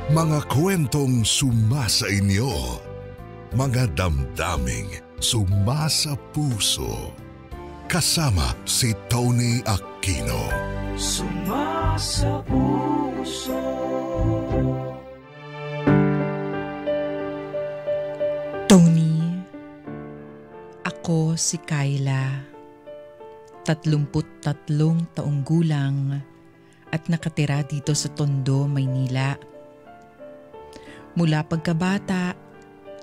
Mga kwentong sumasa inyo, mga damdaming sumasa puso. Kasama si Tony Aquino. Sumasa puso. Tony, ako si Kyla, 33 taong gulang at nakatira dito sa Tondo, Maynila. Mula pagkabata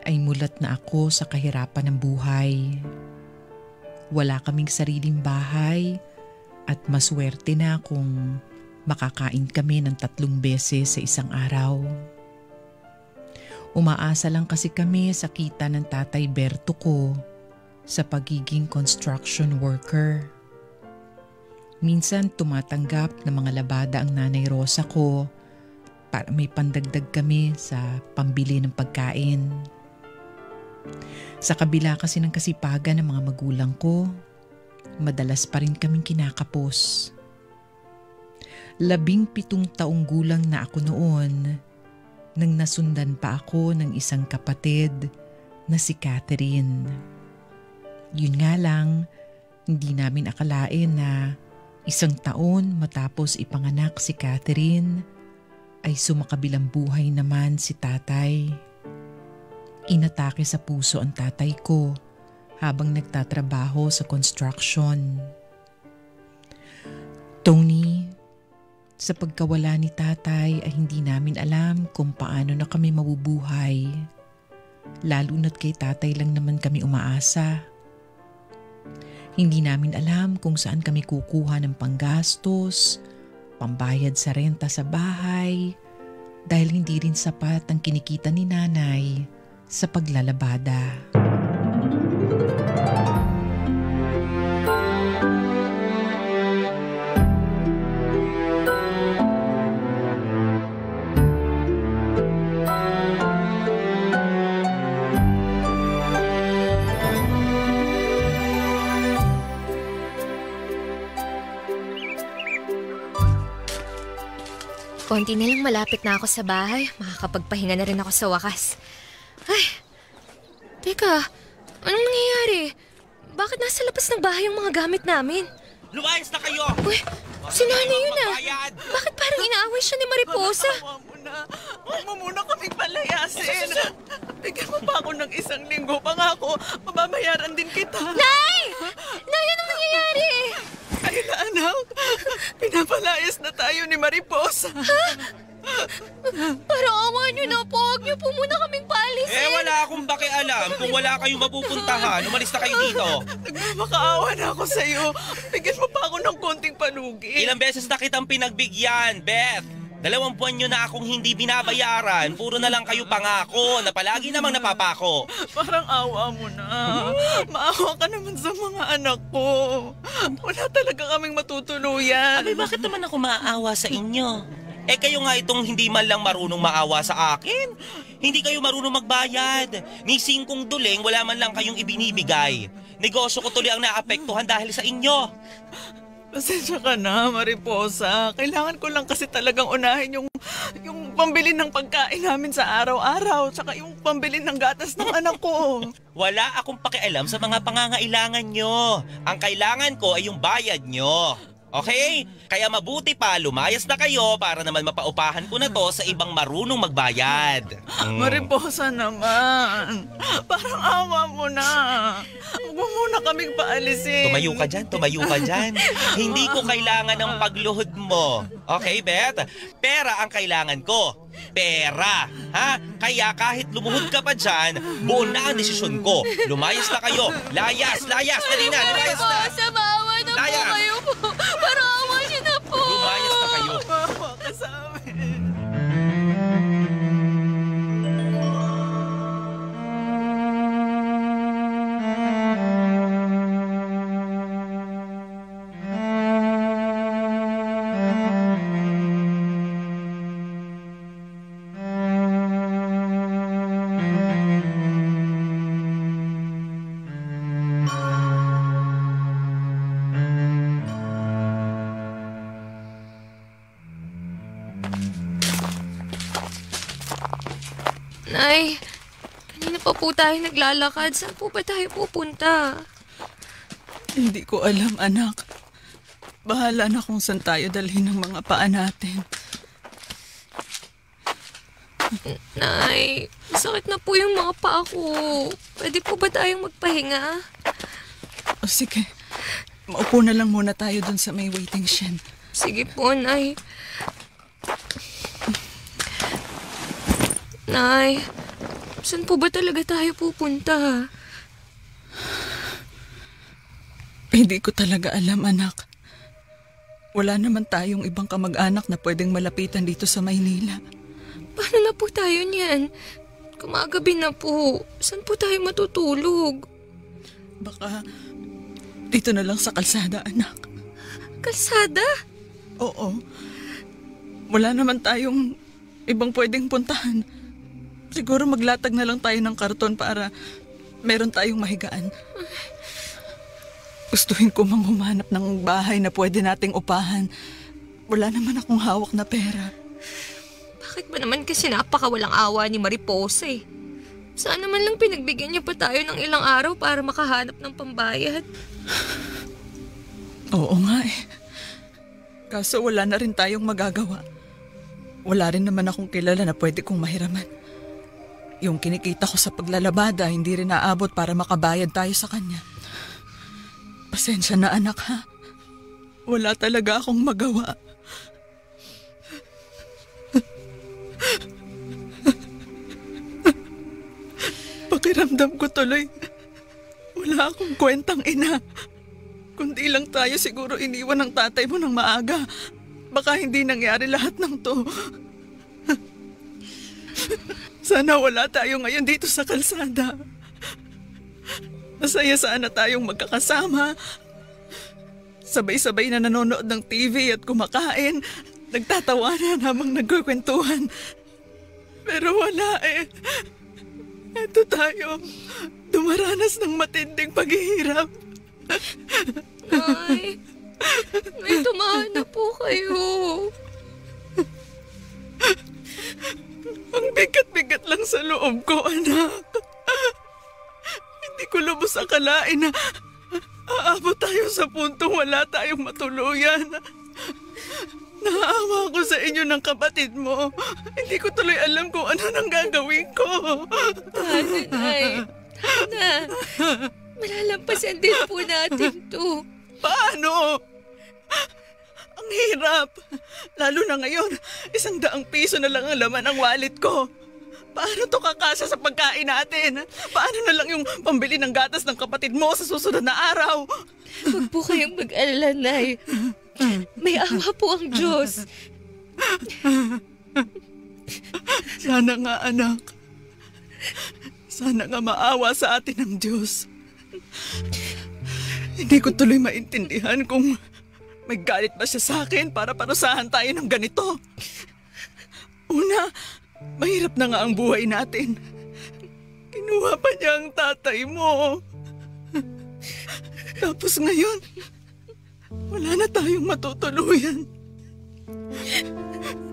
ay mulat na ako sa kahirapan ng buhay. Wala kaming sariling bahay at maswerte na kung makakain kami ng 3 beses sa isang araw. Umaasa lang kasi kami sa kita ng Tatay Berto ko sa pagiging construction worker. Minsan tumatanggap ng mga labada ang Nanay Rosa ko para may pandagdag kami sa pambili ng pagkain. Sa kabila kasi ng kasipagan ng mga magulang ko, madalas pa rin kaming kinakapos. 17 taong gulang na ako noon nang nasundan pa ako ng isang kapatid na si Catherine. Yun nga lang, hindi namin akalain na 1 taon matapos ipanganak si Catherine ay sumakabilang buhay naman si tatay. Inatake sa puso ang tatay ko habang nagtatrabaho sa construction. Tony, sa pagkawala ni tatay ay hindi namin alam kung paano na kami mabubuhay. Lalo na't kay tatay lang naman kami umaasa. Hindi namin alam kung saan kami kukuha ng panggastos, pambayad sa renta sa bahay, dahil hindi rin sapat ang kinikita ni nanay sa paglalabada. Konti na lang malapit na ako sa bahay. Makakapagpahinga na rin ako sa wakas. Ay, teka, anong nangyayari? Bakit nasa labas ng bahay yung mga gamit namin? Lumayas na kayo! Uy, si nanay yun ah. Bakit parang inaaway siya ni Mariposa? Huwag mo muna kaming palayasin. Bigyan mo pa ako ng 1 linggo. Pangako, mababayaran din kita. Nay! Nay, anong nangyayari? Kayla, anak, pinapalayas na tayo ni Mariposa. Parang awa niyo na po. Huwag niyo po muna kaming paalisin. Wala akong pakialam. Kung wala kayong mapupuntahan, umalis na kayo dito. Nagmamakaawa na ako sa'yo. Bigyan mo pa ako ng konting palugi. Ilang beses na kitang pinagbigyan, Beth. 2 buwan nyo na akong hindi binabayaran. Puro na lang kayo pangako na palagi namang napapako. Parang awa mo na. Maawa ka naman sa mga anak ko. Wala talaga kaming matutuluyan. Abi, bakit naman ako maaawa sa inyo? Kayo nga itong hindi man lang marunong maawa sa akin. Hindi kayo marunong magbayad. Ni 5 duling, wala man lang kayong ibinibigay. Negosyo ko tuloy ang naapektuhan dahil sa inyo. Pasensya ka na, Mariposa. Kailangan ko lang kasi talagang unahin yung pambili ng pagkain namin sa araw-araw, tsaka yung pambili ng gatas ng anak ko. Wala akong pakialam sa mga pangangailangan nyo. Ang kailangan ko ay yung bayad nyo. Okay? Kaya mabuti pa, lumayas na kayo para naman mapaupahan ko na to sa ibang marunong magbayad. Mariposa naman. Parang awa mo na. Huwag mo muna kaming paalisin. Tumayo ka dyan. Hindi ko kailangan ng pagluhod mo. Okay, Beth? Pera ang kailangan ko. Pera, ha? Kaya kahit lumuhod ka pa dyan, buo na ang desisyon ko. Lumayas na kayo. Layas. Dali na, lumayas na. Mariposa, maawa na po kayo po. Parang awa niyo na po. Lumayas na kayo. Maawa ka sa amin. Nay, kanina pa po tayo naglalakad. Saan po ba tayo pupunta? Hindi ko alam, anak. Bahala na kung saan tayo dalhin ng mga paa natin. Nay, sakit na po yung mga paa ko. Pwede po ba tayong magpahinga? O sige, maupo na lang muna tayo dun sa may waiting shed. Sige po, Nay. Nay, saan po ba talaga tayo pupunta? Hindi ko talaga alam, anak. Wala naman tayong ibang kamag-anak na pwedeng malapitan dito sa Maynila. Paano na po tayo niyan? Kumagabi na po. Saan po tayo matutulog? Baka dito na lang sa kalsada, anak. Kalsada? Oo. Wala naman tayong ibang pwedeng puntahan. Siguro maglatag na lang tayo ng karton para meron tayong mahigaan. Gustuhin ko mang humanap ng bahay na pwede nating upahan. Wala naman akong hawak na pera. Bakit ba naman kasi napakawalang awa ni Mariposa eh? Saan naman lang pinagbigyan niya pa tayo ng ilang araw para makahanap ng pambayad? Oo nga eh. Kaso wala na rin tayong magagawa. Wala rin naman akong kilala na pwede kong mahiraman. Yung kinikita ko sa paglalabada, hindi rin naabot para makabayad tayo sa kanya. Pasensya na, anak, ha? Wala talaga akong magawa. Pakiramdam ko tuloy, wala akong kwentang ina. Kundi lang tayo siguro iniwan ng tatay mo ng maaga. Baka hindi nangyari lahat ng to. Sana wala tayo ngayon dito sa kalsada. Masaya sana tayong magkakasama. Sabay-sabay na nanonood ng TV at kumakain. Nagtatawanan habang nagkukwentuhan. Pero wala eh. Eto tayo, dumaranas ng matinding paghihirap. Nay, may tumahan na po kayo. Ang bigat-bigat lang sa loob ko, anak. Hindi ko lubos akalain na aabot tayo sa puntong wala tayong matuluyan. Naawa ako sa inyo ng kapatid mo. Hindi ko tuloy alam kung ano nang gagawin ko. Nay, na, malalampasan din po natin to. Paano? Ang hirap. Lalo na ngayon, 100 piso na lang ang laman ng wallet ko. Paano to kakasa sa pagkain natin? Paano na lang yung pambili ng gatas ng kapatid mo sa susunod na araw? Huwag po kayong mag-alala, Nay. May awa po ang Diyos. Sana nga, anak. Sana nga maawa sa atin ang Diyos. Hindi ko tuloy maintindihan kung may galit ba siya sa akin para parusahan tayo ng ganito. Una, mahirap na nga ang buhay natin. Kinuha pa niya ang tatay mo. Tapos ngayon, wala na tayong matutuluyan.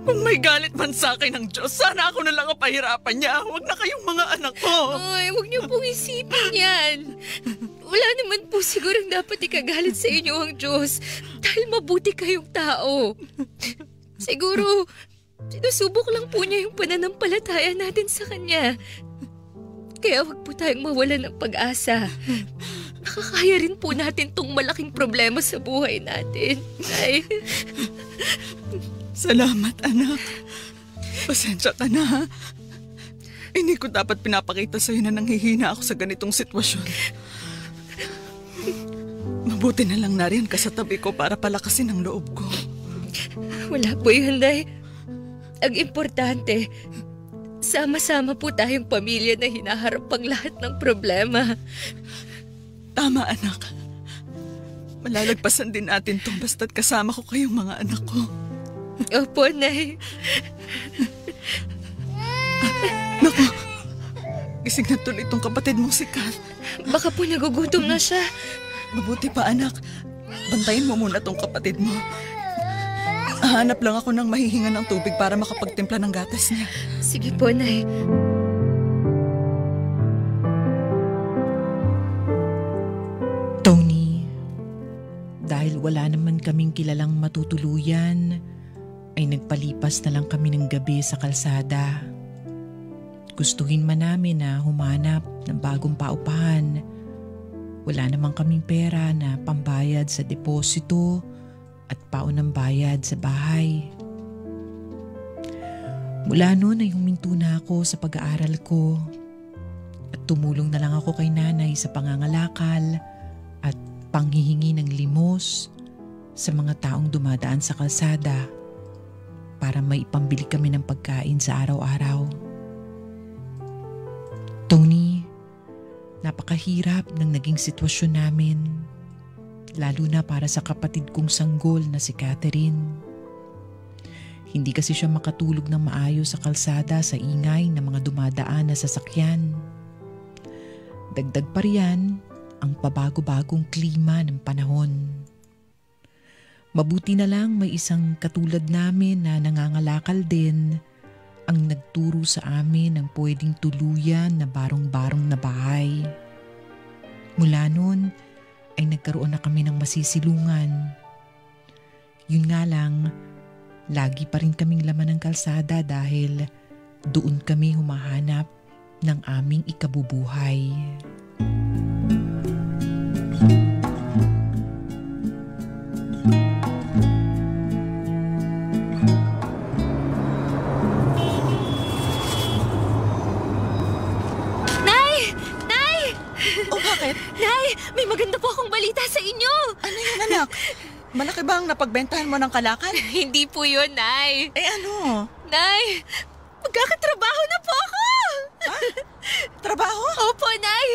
Kung may galit man sa akin ng Diyos, sana ako na lang ang pahirapan niya. Huwag na kayong mga anak ko. Ay, huwag niyo pong isipin yan. Wala naman po sigurong dapat ikagalit sa inyo ang Diyos dahil mabuti kayong tao. Siguro, sinusubok lang po niya yung pananampalataya natin sa Kanya. Kaya huwag po tayong mawalan ng pag-asa. Nakakaya rin po natin tong malaking problema sa buhay natin. Ay. Salamat, anak. Pasensya ka na, ha? Hindi ko dapat pinapakita sa'yo na nanghihina ako sa ganitong sitwasyon. Mabuti na lang nariyan ka sa tabi ko para palakasin ang loob ko. Wala po yun, Day. Ang importante, sama-sama po tayong pamilya na hinaharap ang lahat ng problema. Tama, anak. Malalagpasan din natin to basta't kasama ko kayong mga anak ko. Opo, Nay. Naku, gising na tuloy itong kapatid mong si Kat. Baka po nagugutom na siya. Mabuti pa, anak. Bantayin mo muna tong kapatid mo. Hahanap lang ako ng mahihinga ng tubig para makapagtimpla ng gatas niya. Sige po, Nay. wala naman kaming kilalang matutuluyan, ay nagpalipas na lang kami ng gabi sa kalsada. Gustuhin man namin na humanap ng bagong paupahan. Wala naman kaming pera na pambayad sa deposito at paunang bayad sa bahay. Mula noon ay huminto na ako sa pag-aaral ko at tumulong na lang ako kay nanay sa pangangalakal at panghihingi ng limos sa mga taong dumadaan sa kalsada para may ipambili kami ng pagkain sa araw-araw. Tony, napakahirap ng naging sitwasyon namin, lalo na para sa kapatid kong sanggol na si Catherine. Hindi kasi siya makatulog ng maayos sa kalsada sa ingay ng mga dumadaan na sasakyan. Dagdag pa riyan ang pabago-bagong klima ng panahon. Mabuti na lang may isang katulad namin na nangangalakal din ang nagturo sa amin ng pwedeng tuluyan na barong-barong na bahay. Mula noon ay nagkaroon na kami ng masisilungan. Yun nga lang, lagi pa rin kaming laman ng kalsada dahil doon kami humahanap ng aming ikabubuhay. Nay, may maganda po akong balita sa inyo. Ano yun, anak? Malaki ba ang napagbentahan mo ng kalakal? Hindi po yun, Nay. Ano? Nay, magkakatrabaho na po ako. Ha? Trabaho? Opo, Nay.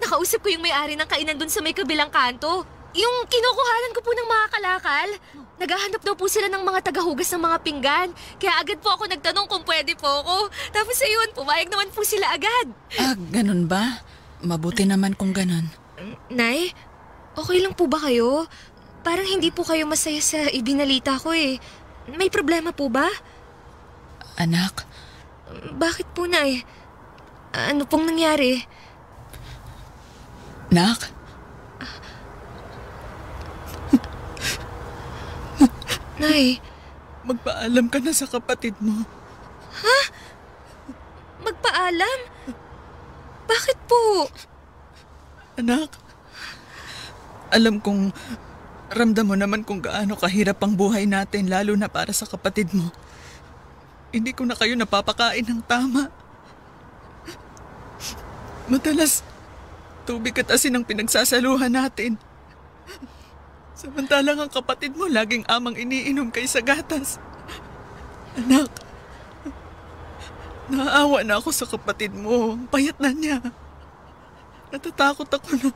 Nakausap ko yung may-ari ng kainan dun sa may kabilang kanto. Yung kinukuhanan ko po ng mga kalakal. Naghahanap daw po sila ng mga tagahugas ng mga pinggan. Kaya agad po ako nagtanong kung pwede po ako. Tapos ayun, pumayag naman po sila agad. Ganun ba? Mabuti naman kung ganun. Nay, okay lang po ba kayo? Parang hindi po kayo masaya sa ibinalita ko eh. May problema po ba? Anak? Bakit po, Nay? Ano pong nangyari? Nak? Nay? Magpaalam ka na sa kapatid mo. Ha? Magpaalam? Bakit po? Anak, alam kong ramdam mo naman kung gaano kahirap ang buhay natin lalo na para sa kapatid mo. Hindi ko na kayo napapakain ng tama. Madalas, tubig at asin ang pinagsasaluhan natin. Samantalang ang kapatid mo laging amang iniinom kaysa gatas. Anak, naaawa na ako sa kapatid mo. Ang payat na niya. Natatakot ako na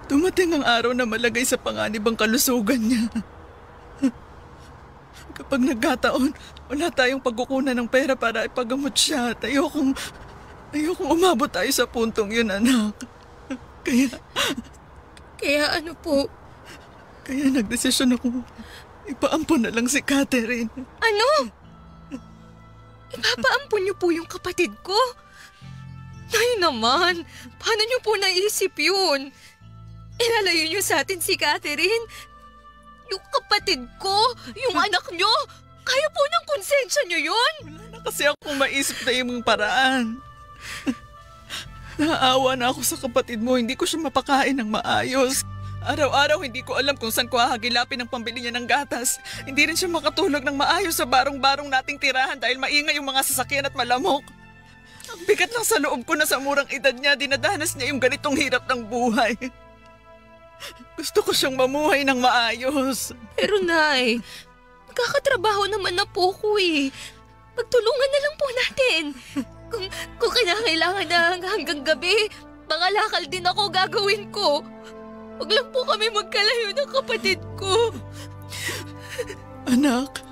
dumating ang araw na malagay sa panganib ang kalusugan niya. Kapag nagkataon, wala tayong pagkukunan ng pera para ipagamot siya. At ayokong umabot tayo sa puntong yun, anak. Kaya ano po? Kaya nagdesisyon ako. Ipaampon na lang si Catherine. Ano? Ipapaampon niyo po yung kapatid ko? Nay naman, paano niyo po naisip yun? Ilalayo niyo sa atin si Catherine? Yung kapatid ko, yung anak niyo, kaya po ng konsensya niyo yun? Wala na kasi akong maisip na yung paraan. Naawa na ako sa kapatid mo, hindi ko siya mapakain ng maayos. Araw-araw hindi ko alam kung saan ko hahagilapin ang pambili niya ng gatas. Hindi rin siya makatulog ng maayos sa barong-barong nating tirahan dahil maingay yung mga sasakyan at malamok. Ang bigat lang sa loob ko na sa murang edad niya, dinadanas niya yung ganitong hirap ng buhay. Gusto ko siyang mamuhay ng maayos. Pero Nay, magkakatrabaho naman na po ko eh. Pagtulungan na lang po natin. Kung kinakailangan na hanggang gabi, mangalakal din ako gagawin ko. Huwag lang po kami magkalayo ng kapatid ko. Anak,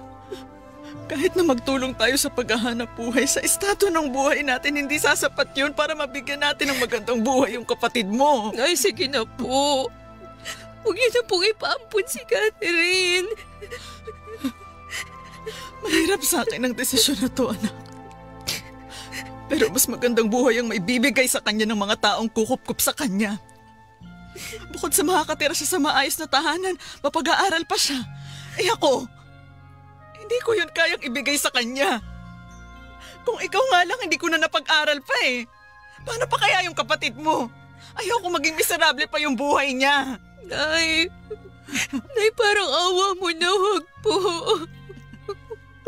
kahit na magtulong tayo sa paghahanap buhay, sa estado ng buhay natin, hindi sasapat yun para mabigyan natin ng magandang buhay yung kapatid mo. Ay, sige na po. Huwag niyo na pong ipaampun si Catherine. Mahirap sa akin ang desisyon na to, anak. Pero mas magandang buhay ang may bibigay sa kanya ng mga taong kukup-kup sa kanya. Bukod sa makakatira siya sa maayos na tahanan, mapag-aaral pa siya. Eh ako, hindi ko yun kayang ibigay sa kanya. Kung ikaw nga lang, hindi ko na napag-aral pa eh. Paano pa kaya yung kapatid mo? Ayoko maging miserable pa yung buhay niya. Nay, parang awa mo na, wag po.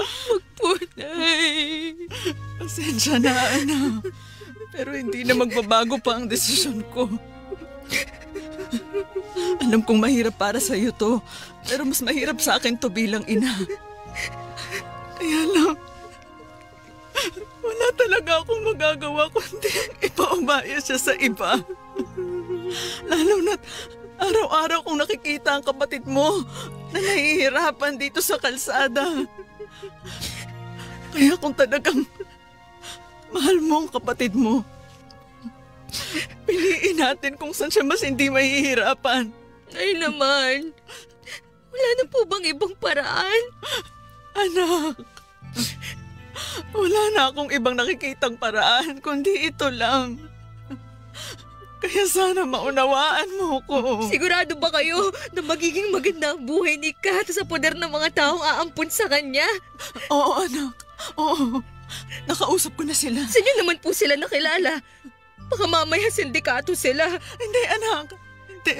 Wag po, Nay. Pasensya na, anak. Pero hindi na magbabago pa ang desisyon ko. Alam kong mahirap para sa iyo to, pero mas mahirap sa akin to bilang ina. Kaya lang, wala talaga akong magagawa kundi ipaubaya siya sa iba. Lalo na't araw-araw kong nakikita ang kapatid mo na nahihirapan dito sa kalsada. Kaya kung talagang mahal mo ang kapatid mo, piliin natin kung saan siya mas hindi mahihirapan. Ay naman, wala na po bang ibang paraan? Anak, wala na akong ibang nakikitang paraan kundi ito lang. Kaya sana maunawaan mo ko. Sigurado ba kayo na magiging maganda ang buhay ni Kat sa poder ng mga taong aampun sa kanya? Oo, anak. Oo. Nakausap ko na sila. Saan niyo naman po sila nakilala? Baka mamaya sindikato sila. Hindi, anak. Hindi.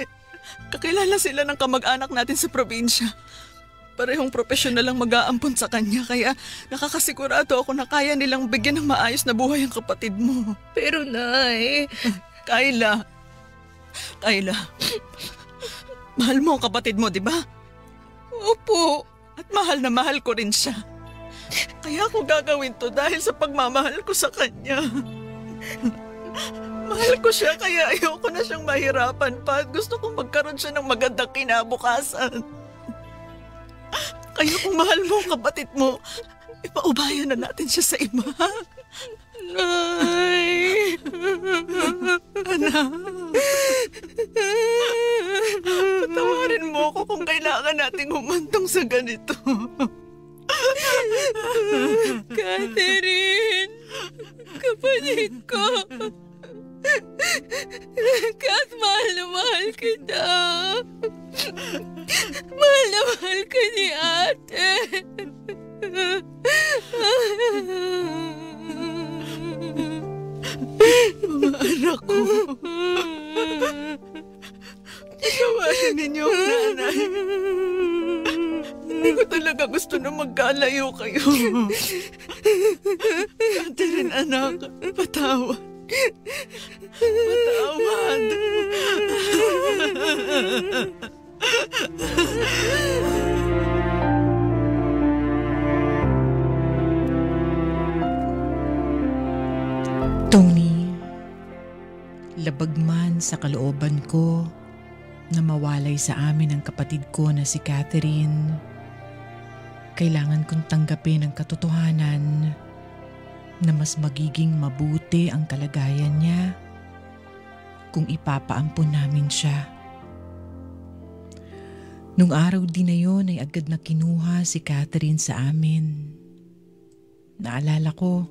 Kakilala sila ng kamag-anak natin sa probinsya. Parehong profesional lang mag-aampon sa kanya, kaya nakakasigurado ako na kaya nilang bigyan ng maayos na buhay ang kapatid mo. Pero Nay... Kayla, mahal mo ang kapatid mo, di ba? Opo. At mahal na mahal ko rin siya. Kaya ako gagawin to dahil sa pagmamahal ko sa kanya. Mahal ko siya kaya ayoko na siyang mahirapan pa at gusto kong magkaroon siya ng magandang kinabukasan. Kaya kung mahal mo ang kapatid mo, ipaubayan na natin siya sa iba. Nay! Anak! Patawarin mo ako kung kailangan nating humantong sa ganito. Catherine! Kapatid ko! Kat, mahal na mahal kita! Mahal na mahal ka ni ate! Mga anak ko, tawarin ninyo ang nanay. Hindi ko talaga gusto na magkalayo kayo. Catherine, anak, patawad. Patawad. Tony, labag man sa kalooban ko na mawalay sa amin ang kapatid ko na si Catherine, kailangan kong tanggapin ang katotohanan na mas magiging mabuti ang kalagayan niya kung ipapaampun namin siya. Nung araw din na yun ay agad na kinuha si Catherine sa amin. Naalala ko,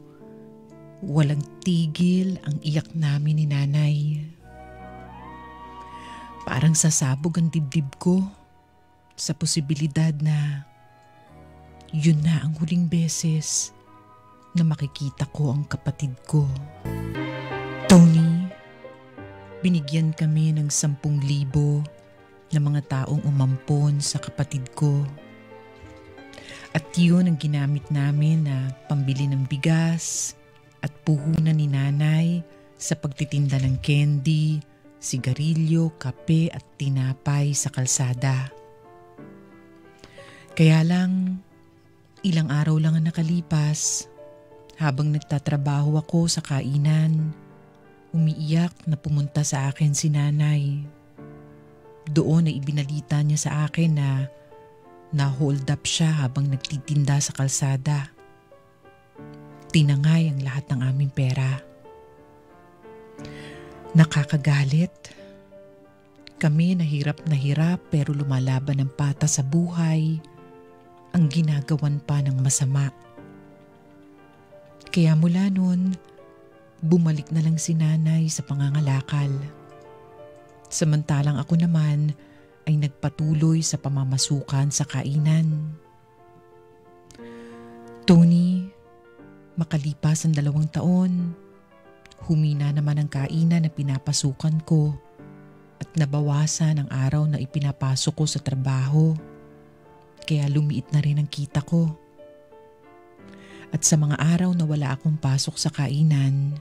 walang tigil ang iyak namin ni nanay. Parang sasabog ang dibdib ko sa posibilidad na yun na ang huling beses na makikita ko ang kapatid ko. Tony, binigyan kami ng 10,000 na mga taong umampon sa kapatid ko. At yun ang ginamit namin na pambili ng bigas at puhunan ni nanay sa pagtitinda ng candy, sigarilyo, kape at tinapay sa kalsada. Kaya lang, ilang araw lang ang nakalipas, habang nagtatrabaho ako sa kainan, umiiyak na pumunta sa akin si nanay. Doon ay ibinalita niya sa akin na na-hold up siya habang nagtitinda sa kalsada. Tinangay ang lahat ng aming pera. Nakakagalit. Kami nahirap na hirap pero lumalaban ng pata sa buhay ang ginagawan pa ng masama. Kaya mula noon, bumalik na lang si nanay sa pangangalakal. Samantalang ako naman ay nagpatuloy sa pamamasukan sa kainan. Tony, makalipas ang 2 taon, humina naman ang kainan na pinapasukan ko at nabawasan ang araw na ipinapasok ko sa trabaho. Kaya lumiit na rin ang kita ko. At sa mga araw na wala akong pasok sa kainan,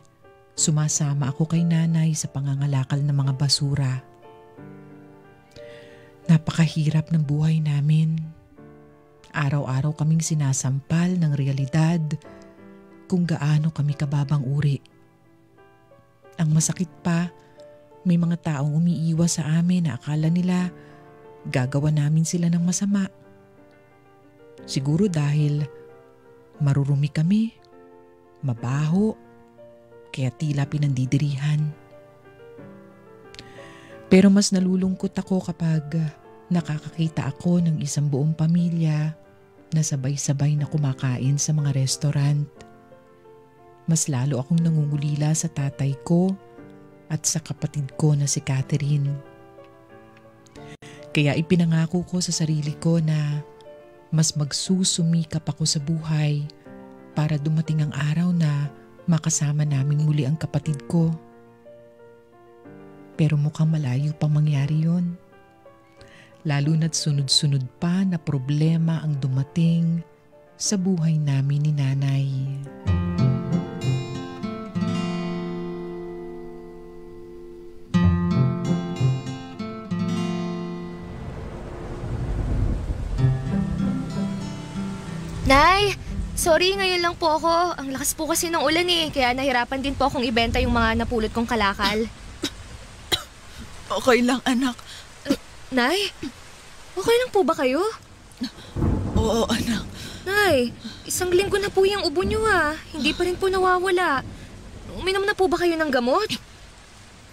sumasama ako kay nanay sa pangangalakal ng mga basura. Napakahirap ng buhay namin. Araw-araw kaming sinasampal ng realidad kung gaano kami kababang uri. Ang masakit pa, may mga taong umiiwas sa amin na akala nila gagawa namin sila ng masama. Siguro dahil marurumi kami, mabaho, kaya tila pinandidirihan. Pero mas nalulungkot ako kapag nakakakita ako ng isang buong pamilya na sabay-sabay na kumakain sa mga restaurant. Mas lalo akong nangungulila sa tatay ko at sa kapatid ko na si Catherine. Kaya ipinangako ko sa sarili ko na mas magsusumikap ako sa buhay para dumating ang araw na makasama naming muli ang kapatid ko. Pero mukhang malayo pang mangyari yon. Lalo na't sunod-sunod pa na problema ang dumating sa buhay namin ni nanay. Nay, sorry ngayon lang po ako. Ang lakas po kasi ng ulan kaya nahirapan din po akong ibenta yung mga napulot kong kalakal. Okay lang, anak. Nay, okay lang po ba kayo? Oo, anak. Nay, 1 linggo na po yung ubo niyo Hindi pa rin po nawawala. Uminom na po ba kayo ng gamot?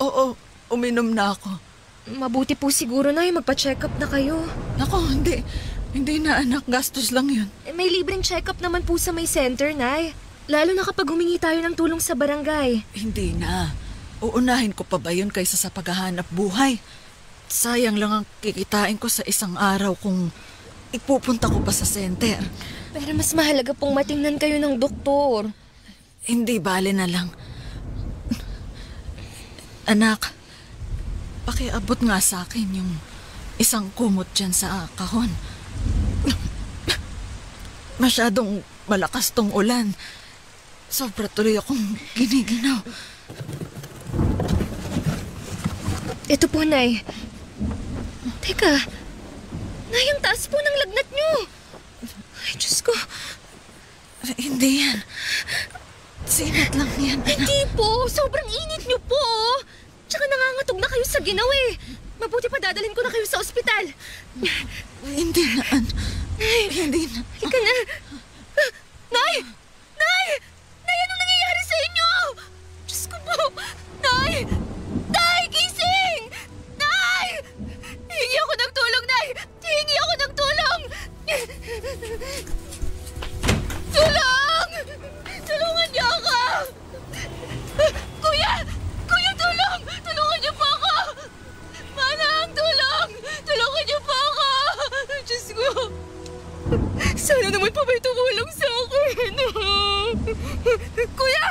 Oo, uminom na ako. Mabuti po siguro, Nay, magpa-check up na kayo. Nako, hindi. Hindi na, anak. Gastos lang yun. May libreng check up naman po sa may center, Nay. Lalo na kapag humingi tayo ng tulong sa barangay. Hindi na. Uunahin ko pa ba yun kaysa sa paghahanap buhay? Sayang lang ang kikitain ko sa isang araw kung ipupunta ko pa sa center. Pero mas mahalaga pong matingnan kayo ng doktor. Hindi, bale na lang. Anak, pakiabot nga sa akin yung isang kumot dyan sa kahon. Masyadong malakas tong ulan. Sobra tuloy akong giniginaw. Ito po, Nay. Teka, Nay, ang taas po ng lagnat niyo. Ay, Diyos ko. Hindi yan. Sinat lang yan, anak. Hindi po, sobrang init niyo po. Tsaka nangangatog na kayo sa ginaw Mabuti pa dadalhin ko na kayo sa ospital. Hindi na, Nay, hindi na. halika na. Nay! Nay! Nay, anong nangyayari sa inyo? Diyos ko po. Nay! Nay, gising! Nay! Hingi ako ng tulong, Nay! Hingi ako ng tulong! Tulong! Tulungan niyo ako! Kuya! Kuya, tulong! Tulungan niyo po ako! Manang, tulong! Tulungan niyo po ako! Diyos ko! Sana naman pa may tumulong sa akin! Kuya!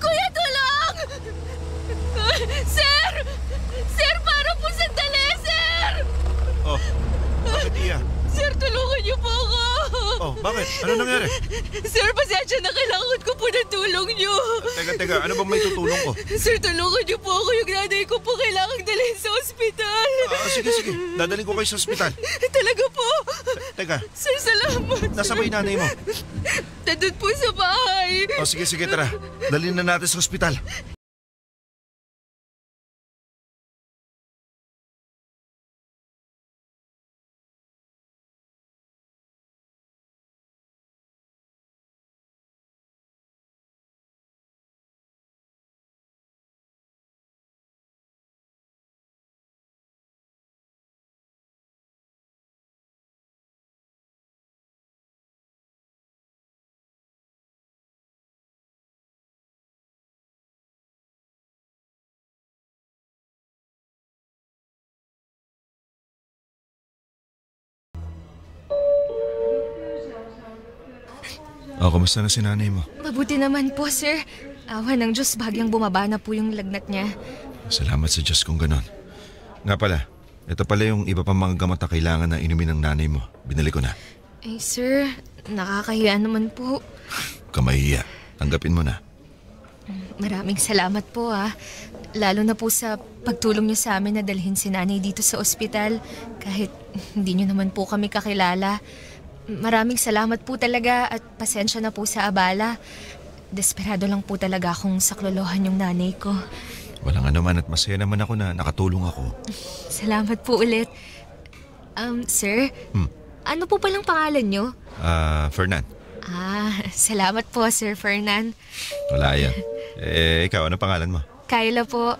Kuya, tulong! Sir! Sir, para po sandali, sir! Oh, bakit iyan? Sir, tulungan niyo po ako! Oh, bakit? Ano nangyari? Sir, pasensya na kailangan ko po ng tulong niyo. Teka, ano bang may tutulong ko? Sir, tulungan niyo po ako. Yung nanay ko po kailangang dalhin sa ospital. Sige. Dadaling ko kayo sa ospital. Talaga po? Teka, Sir, salamat. nasa ba yung nanay mo? Nandun po sa bahay. Oh, sige, tara. Dalhin na natin sa ospital. Kamusta na si nanay mo? Mabuti naman po, sir. Awa ng Diyos, bagyang bumaba na po yung lagnat niya. Salamat sa Diyos kung ganon. Nga pala, ito pala yung iba pang mga gamot na kailangan na inumin ng nanay mo. Binili ko na. Eh, sir, nakakahiya naman po. Kamahiya. Tanggapin mo na. Maraming salamat po, Lalo na po sa pagtulong niyo sa amin na dalhin si nanay dito sa ospital. Kahit hindi niyo naman po kami kakilala. Maraming salamat po talaga at pasensya na po sa abala. Desperado lang po talaga akong saklolohan yung nanay ko. Walang anuman at masaya naman ako na nakatulong ako. Salamat po ulit. Sir, ano po palang pangalan niyo? Fernan. Salamat po, Sir Fernan. Wala yan. Ikaw, ano pangalan mo? Kyla po.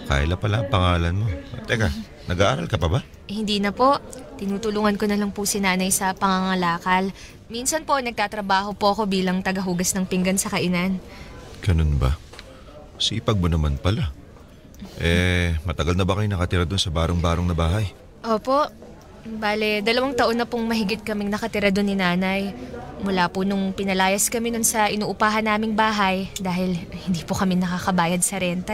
Kyla pala ang pangalan mo. Teka, nag-aaral ka pa ba? Hindi na po. Tinutulungan ko na lang po si nanay sa pangangalakal. Minsan po, nagtatrabaho po ako bilang tagahugas ng pinggan sa kainan. Ganun ba? Sipag mo naman pala. Matagal na ba kayo nakatira doon sa barong-barong na bahay? Opo. Bale, 2 taon na pong mahigit kaming nakatira doon ni nanay. Mula po nung pinalayas kami nun sa inuupahan naming bahay dahil hindi po kami nakakabayad sa renta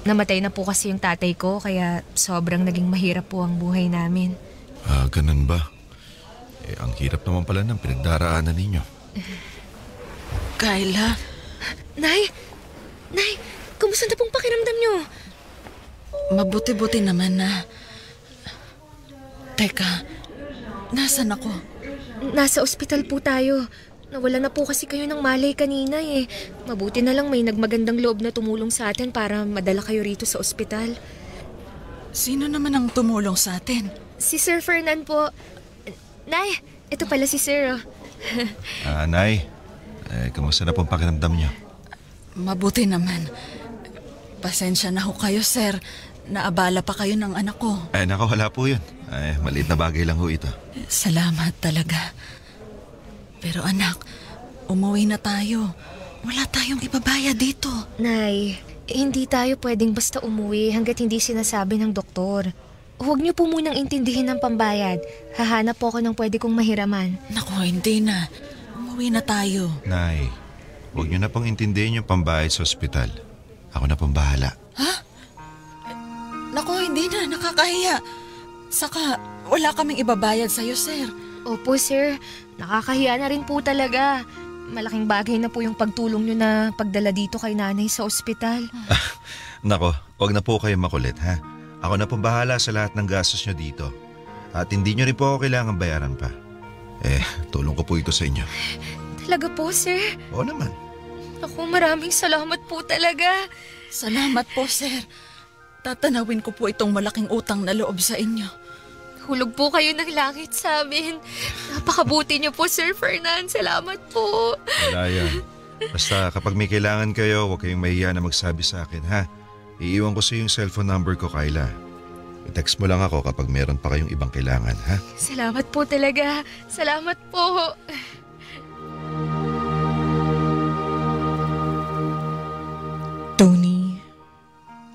Namatay na po kasi yung tatay ko kaya sobrang naging mahirap po ang buhay namin. Ganun ba? Ang hirap naman pala ng pinagdaraanan ninyo. Kyla? Nay, kumusta na pong pakiramdam niyo? Mabuti-buti naman na. Teka, nasan ako? Nasa ospital po tayo. Nawala na po kasi kayo ng malay kanina Mabuti na lang may nagmagandang loob na tumulong sa atin para madala kayo rito sa ospital. Sino naman ang tumulong sa atin? Si Sir Fernan po. Nay, ito pala si Sir. Nay, kamusta na pong pakiramdam niyo? Mabuti naman. Pasensya na ho kayo, sir. Naabala pa kayo ng anak ko. Naku, wala po yun. Maliit na bagay lang ho ito. Salamat talaga. Pero anak, umuwi na tayo. Wala tayong ibabayad dito. Nay, hindi tayo pwedeng basta umuwi hanggat hindi sinasabi ng doktor. Huwag niyo po munang intindihin ng pambayad. Hahanap po ako ng pwede kong mahiraman. Naku, hindi na. Umuwi na tayo. Nay, huwag niyo na pong intindihin yung pambayad sa ospital. Ako na pong bahala. Ha? Naku, hindi na. Nakakahiya. Saka, wala kaming ibabayad sa'yo, sir. Opo, sir. Nakakahiya na rin po talaga. Malaking bagay na po yung pagtulong nyo na pagdala dito kay nanay sa ospital. Nako, huwag na po kayo makulit, ha? Ako na pong bahala sa lahat ng gastos nyo dito. At hindi nyo rin po ako kailangan bayaran pa. Tulong ko po ito sa inyo. Talaga po, sir? Oo naman. Ako, maraming salamat po talaga. Salamat po, sir. Tatanawin ko po itong malaking utang na loob sa inyo. Hulog po kayo ng langit sa amin. Napakabuti niyo po, Sir Fernan. Salamat po. Wala yan. Basta kapag may kailangan kayo, huwag kayong mahiya na magsabi sa akin, ha? Iiwan ko sa yung cellphone number ko, Kyla. I-text mo lang ako kapag meron pa kayong ibang kailangan, ha? Salamat po talaga. Salamat po. Tony,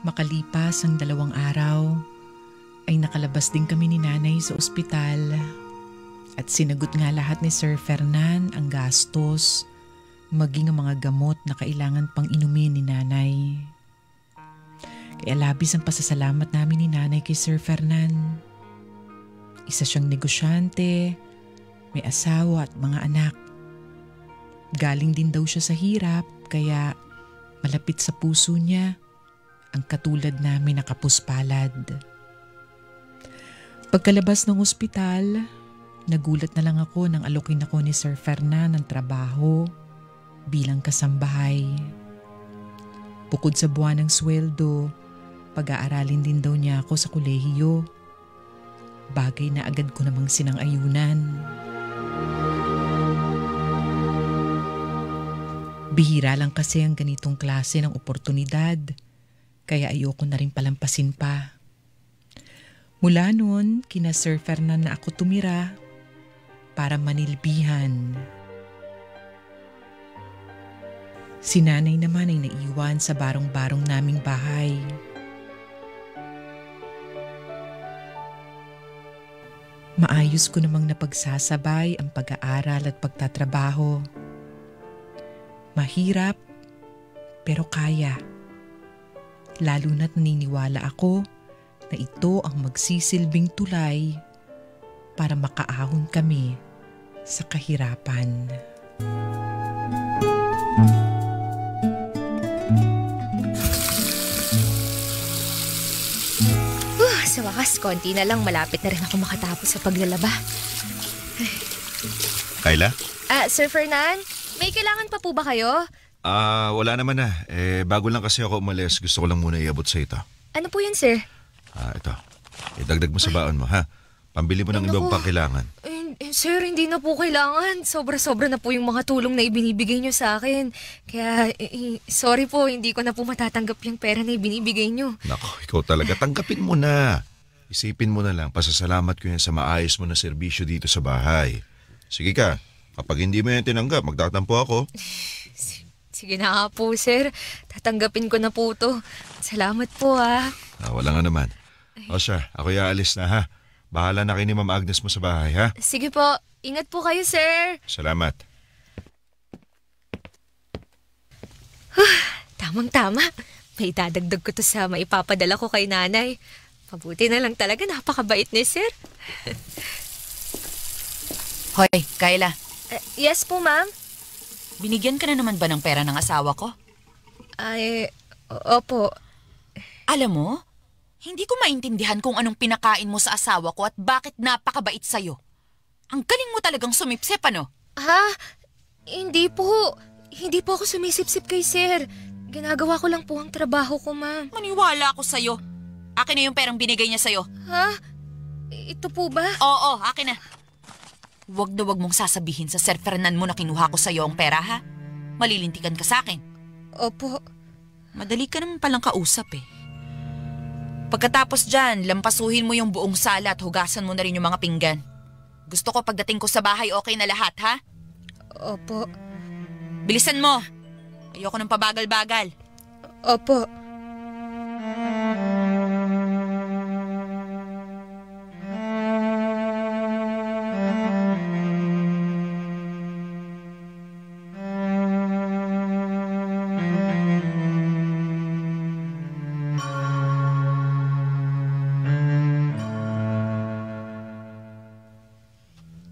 makalipas ang 2 araw, ay nakalabas din kami ni nanay sa ospital at sinagot nga lahat ni Sir Fernan ang gastos, maging ang mga gamot na kailangan pang inumin ni nanay. Kaya labis ang pasasalamat namin ni nanay kay Sir Fernan. Isa siyang negosyante, may asawa at mga anak. Galing din daw siya sa hirap kaya malapit sa puso niya ang katulad namin na kapuspalad. Pagkalabas ng ospital, nagulat na lang ako nang alokin ako ni Sir Fernan ng trabaho bilang kasambahay. Bukod sa buwan ng sweldo, pag-aaralin din daw niya ako sa kolehiyo. Bagay na agad ko namang sinang-ayunan. Bihira lang kasi ang ganitong klase ng oportunidad, kaya ayoko na rin palampasin pa. Mula noon, kina Sir Fernan na ako tumira para manilbihan. Si nanay naman ay naiwan sa barong-barong naming bahay. Maayos ko namang napagsasabay ang pag-aaral at pagtatrabaho. Mahirap, pero kaya. Lalo na't naniniwala ako na ito ang magsisilbing tulay para makaahon kami sa kahirapan. Sa wakas, konti na lang malapit na rin ako makatapos sa paglalaba. Kayla? Sir Fernan, may kailangan pa po ba kayo? Wala naman na. Bago lang kasi ako umalis, gusto ko lang muna iabot sa ito. Ano po yun, sir? Ito. Idagdag mo sa baon mo, ha? Pambili mo ng ibang pangkailangan. Sir, hindi na po kailangan. Sobra-sobra na po yung mga tulong na ibinibigay nyo sa akin. Kaya, sorry po, hindi ko na po matatanggap yung pera na ibinibigay nyo. Nako, ikaw talaga. Tanggapin mo na. Isipin mo na lang, pasasalamat ko yan sa maayos mo na serbisyo dito sa bahay. Sige ka, kapag hindi mo yan tinanggap, magtatampo ako. Sige na nga po, sir. Tatanggapin ko na po to. Salamat po, ha. Wala nga naman. O siya, ako aalis na, ha? Bahala na kayo ni Ma'am Agnes mo sa bahay, ha? Sige po. Ingat po kayo, sir. Salamat. Tamang-tama. May dadagdag ko to sa maipapadala ko kay nanay. Mabuti na lang talaga. Napakabait ni sir. Hoy, Kayla. Yes po, ma'am. Binigyan ka na naman ba ng pera ng asawa ko? Opo. Alam mo, hindi ko maintindihan kung anong pinakain mo sa asawa ko at bakit napakabait sa'yo. Ang galing mo talagang sumipsip, ano? Ha? Hindi po. Hindi po ako sumisip-sip kay sir. Ginagawa ko lang po ang trabaho ko, ma'am. Maniwala ako sa'yo. Akin na yung perang binigay niya sa'yo. Ha? Ito po ba? Oo, akin na. Huwag na huwag mong sasabihin sa Sir Fernan mo na kinuha ko sa'yo ang pera, ha? Malilintikan ka sa'kin. Opo. Madali ka naman palang kausap, eh. Pagkatapos dyan, lampasuhin mo yung buong sala at hugasan mo na rin yung mga pinggan. Gusto ko pagdating ko sa bahay okay na lahat, ha? Opo. Bilisan mo. Ayoko ng pabagal-bagal. Opo.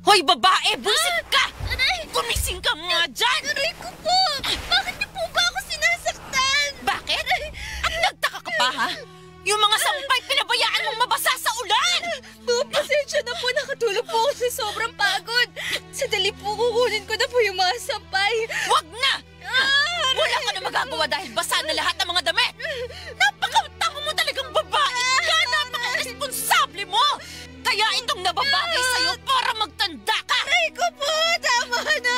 Hoy, babae! Buisit ka! Gumising ka nga dyan! Aray ko po! Bakit niyo po ba ako sinasaktan? Bakit? At nagtaka ka pa, ha? Yung mga sampay pinabayaan mong mabasa sa ulan! Pasensya na po, nakatulog po ako sa sobrang pagod. Sadali po, kukunin ko na po yung mga sampay. Wag na! Wala ka na magagawa dahil basa na lahat ng mga damit! Napakatanga mo talagang babae ka! Napaka-responsable mo! Kaya itong nababagay sa'yo para magtanda ka! Aray ko po! Tama na!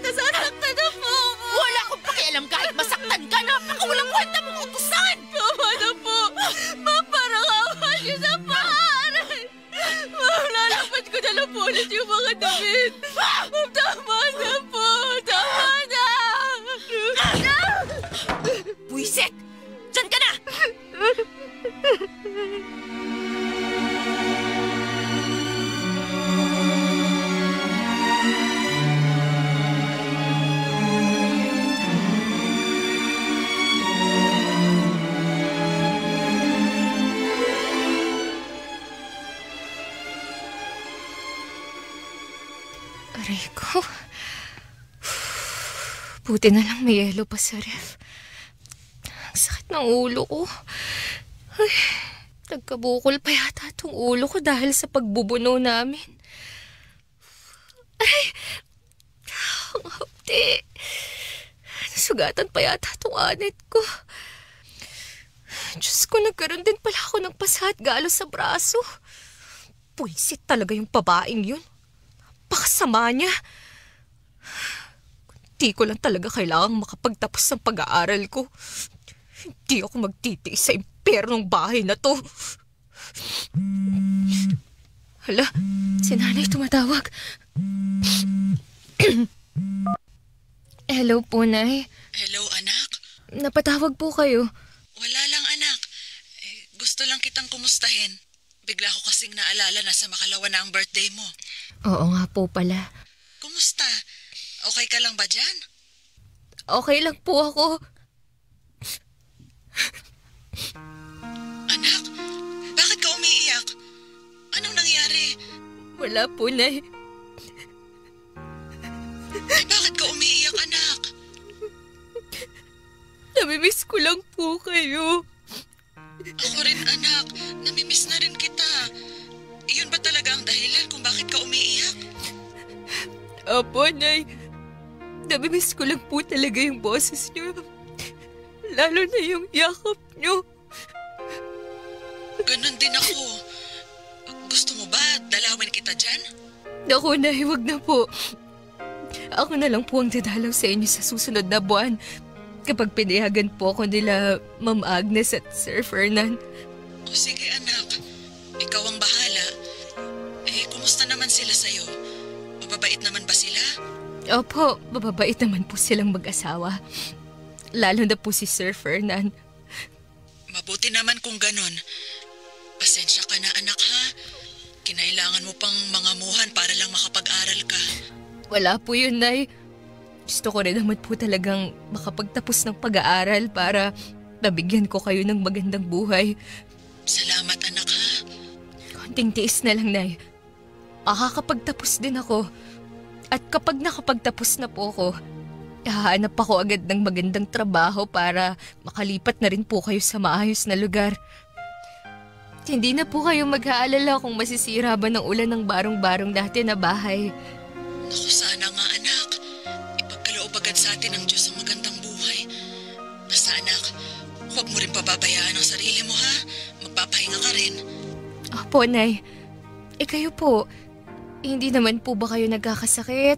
Nasasaktan na po! Wala akong pakialam kahit masaktan ka! Napakawalang kwenta mong utusan! Tama na po! Ma'am, parang awa niyo na po! Ma'am, lalapad ko na lang po ulit yung mga damit! Ma'am, tama na po! Tama na! Buisit! Diyan ka na! Aray ko. Buti na lang may yelo pa sa ref. Ang sakit ng ulo ko. Ay, nagkabukol pa yata itong ulo ko dahil sa pagbubuno namin. Ay, ang hapdi. Nasugatan pa yata itong anit ko. Diyos ko, nagkaroon din pala ako ng pasa at galos sa braso. Puwisit talaga yung babaeng yun. Pakasama niya. Hindi ko lang talaga kailangang makapagtapos ng pag-aaral ko. Hindi ako magtitiis sa impyernong bahay na to. Hala, si nanay tumatawag. Hello po, Nay. Hello, anak. Napatawag po kayo. Wala lang, anak. Gusto lang kitang kumustahin. Bigla ko kasing naalala na sa makalawa na ang birthday mo. Oo nga po pala. Kumusta? Okay ka lang ba dyan? Okay lang po ako. Anak, bakit ka umiiyak? Anong nangyari? Wala po, Nay. Bakit ka umiiyak, anak? Namimiss ko lang po kayo. Ako rin, anak. Namimiss na rin kita. Iyon ba talaga ang dahilan kung bakit ka umiiyak? Opo, Nay. Namimiss ko lang po talaga yung boses niyo. Lalo na yung yakap niyo. Ganon din ako. Gusto mo ba dalawin kita dyan? Naku, Nay, wag na po. Ako na lang po ang dadalaw sa inyo sa susunod na buwan. Kapag pinayagan po ako nila Ma'am Agnes at Sir Fernan. O sige, anak. Ikaw ang bahala. Kumusta naman sila sa'yo? Mababait naman ba sila? Opo, mababait naman po silang mag-asawa. Lalo na po si Sir Fernan. Mabuti naman kung ganon. Pasensya ka na, anak, ha? Kinailangan mo pang mangamuhan para lang makapag-aral ka. Wala po yun, Nay. Gusto ko rin naman po talagang makapagtapos ng pag-aaral para nabigyan ko kayo ng magandang buhay. Salamat, anak, ha? Konting tiis na lang, Nay. Makakapagtapos din ako. At kapag nakapagtapos na po ako, hahanap ako agad ng magandang trabaho para makalipat na rin po kayo sa maayos na lugar. Hindi na po kayo mag-aalala kung masisira ba ng ulan ng barong-barong dati na bahay. Naku, sana nga, anak. Ipagkaloob agad sa atin ng Diyos ang magandang buhay. Basta, anak, huwag mo rin pababayaan ang sarili mo, ha? Magpapahinga ka rin. Opo, Nay. Kayo po, hindi naman po ba kayo nagkakasakit?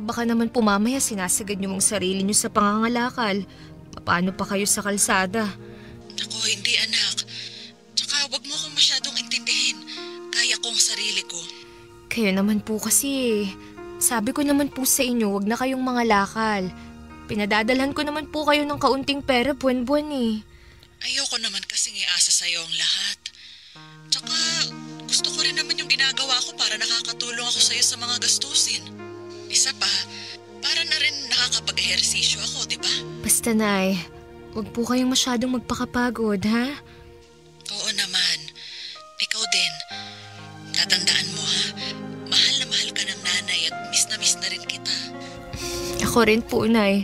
Baka naman po mamaya sinasagad niyo mong sarili niyo sa pangangalakal. Paano pa kayo sa kalsada? Naku, hindi, anak. Tsaka huwag mo akong masyadong intindihin. Kaya ko ang sarili ko. Kayo naman po kasi. Sabi ko naman po sa inyo, wag na kayong mangalakal. Pinadadalhan ko naman po kayo ng kaunting pera buwan-buwan eh. Ayoko naman kasing iasa sa'yo ang lahat. Tsaka gusto ko rin naman yung ginagawa ko para nakakatulong ako sa'yo sa mga gastusin. Isa pa, para na rin nakakapag-ehersisyo ako, di ba? Basta, Nay, wag po kayong masyadong magpakapagod, ha? Oo naman. Ikaw din. Tatandaan mo, ha? Mahal na mahal ka ng nanay at miss na rin kita. Ako rin po, Nay.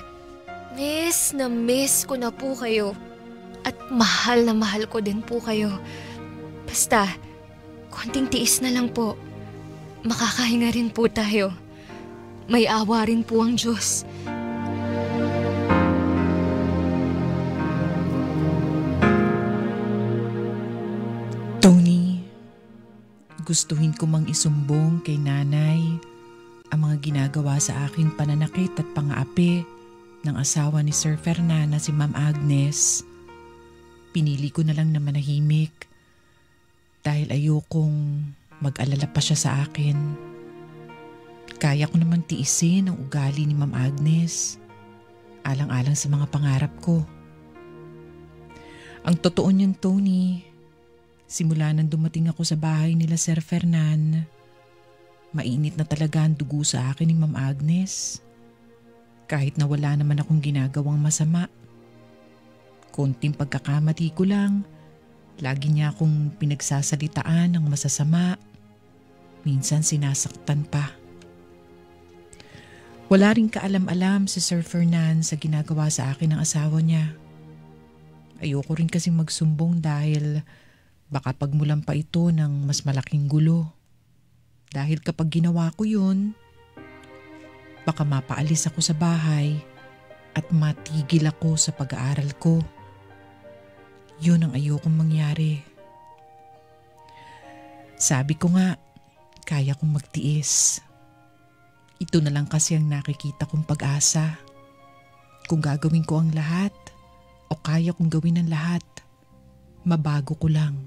Miss na miss ko na po kayo. At mahal na mahal ko din po kayo. Basta, konting tiis na lang po. Makakahinga rin po tayo. May awa rin po ang Diyos. Tony, gustuhin ko mang isumbong kay nanay ang mga ginagawa sa aking pananakit at pang-aapi ng asawa ni Sir Fernan na si Ma'am Agnes. Pinili ko na lang na manahimik dahil ayokong mag-alala pa siya sa akin. Kaya ko naman tiisin ang ugali ni Ma'am Agnes, alang-alang sa mga pangarap ko. Ang totoo niyan, Tony, simula nang dumating ako sa bahay nila Sir Fernan, mainit na talaga ang dugo sa akin ni Ma'am Agnes. Kahit na wala naman akong ginagawang masama. Konting pagkakamali ko lang, lagi niya akong pinagsasalitaan ng masasama. Minsan sinasaktan pa. Wala ring kaalam-alam si Sir Fernan sa ginagawa sa akin ng asawa niya. Ayoko rin kasing magsumbong dahil baka pagmulan pa ito ng mas malaking gulo. Dahil kapag ginawa ko yun, baka mapaalis ako sa bahay at matigil ako sa pag-aaral ko. Yun ang ayokong mangyari. Sabi ko nga, kaya kong magtiis. Ito na lang kasi ang nakikita kong pag-asa. Kung gagawin ko ang lahat o kaya kong gawin ang lahat, mabago ko lang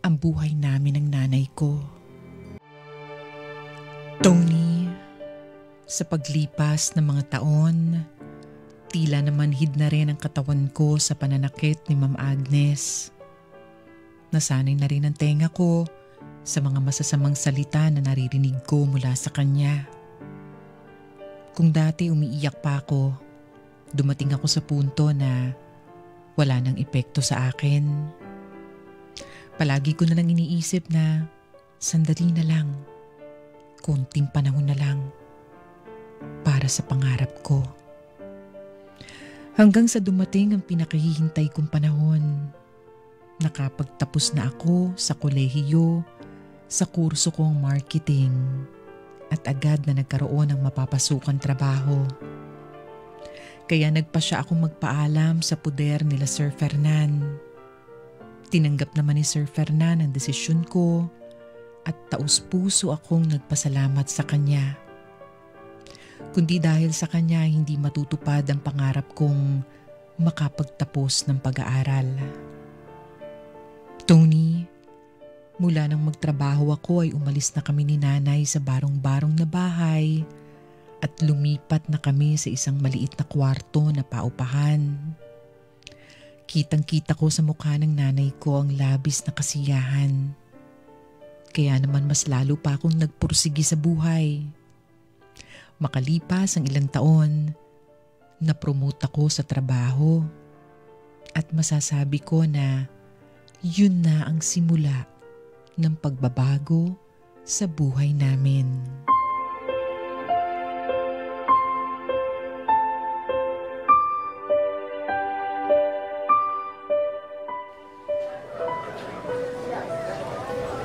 ang buhay namin ng nanay ko. Tony, sa paglipas ng mga taon, tila naman hid na rin ang katawan ko sa pananakit ni Ma'am Agnes. Nasanay na rin ang tenga ko sa mga masasamang salita na naririnig ko mula sa kanya. Kung dati umiiyak pa ako, dumating ako sa punto na wala nang epekto sa akin. Palagi ko na lang iniisip na sandali na lang, konting panahon na lang para sa pangarap ko. Hanggang sa dumating ang pinakahihintay kong panahon. Nakapagtapos na ako sa kolehiyo, sa kurso kong marketing at agad na nagkaroon ng mapapasukang trabaho. Kaya nagpa siya akong magpaalam sa puder nila Sir Fernan. Tinanggap naman ni Sir Fernan ang desisyon ko at taus-puso akong nagpasalamat sa kanya. Kundi dahil sa kanya hindi matutupad ang pangarap kong makapagtapos ng pag-aaral. Tony, mula nang magtrabaho ako ay umalis na kami ni nanay sa barong-barong na bahay at lumipat na kami sa isang maliit na kwarto na paupahan. Kitang-kita ko sa mukha ng nanay ko ang labis na kasiyahan. Kaya naman mas lalo pa akong nagpursigi sa buhay. Makalipas ang ilang taon, na-promote ako sa trabaho at masasabi ko na yun na ang simula ng pagbabago sa buhay namin.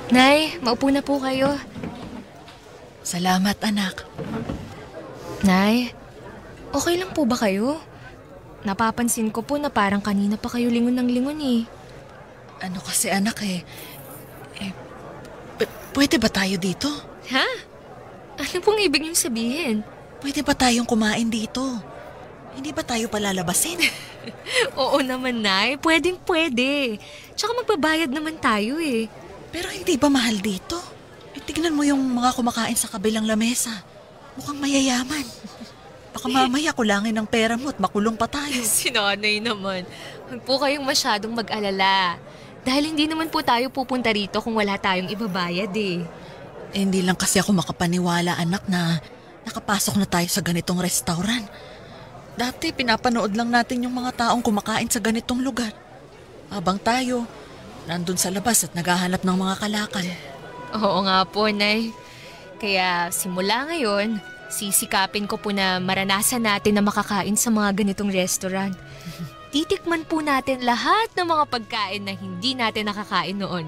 Nay, maupo na po kayo. Salamat, anak. Nay, okay lang po ba kayo? Napapansin ko po na parang kanina pa kayo lingon ng lingon eh. Ano kasi anak pwede ba tayo dito? Ha? Ano pong ibig niyong sabihin? Pwede ba tayong kumain dito? Hindi ba tayo palalabasin? Oo naman, Nay. Pwedeng pwede. Tsaka magbabayad naman tayo eh. Pero hindi ba mahal dito? Tignan mo yung mga kumakain sa kabilang lamesa. Mukhang mayayaman. Baka mamaya kulangin ng pera mo at makulong pa tayo. Si nanay naman. Huwag po kayong masyadong mag-alala. Dahil hindi naman po tayo pupunta rito kung wala tayong ibabayad eh. Hindi lang kasi ako makapaniwala, anak, na nakapasok na tayo sa ganitong restaurant. Dati pinapanood lang natin yung mga taong kumakain sa ganitong lugar. Habang tayo, nandun sa labas at naghahanap ng mga kalakal. Oo nga po, Nay. Kaya simula ngayon, sisikapin ko po na maranasan natin na makakain sa mga ganitong restaurant. Titikman po natin lahat ng mga pagkain na hindi natin nakakain noon.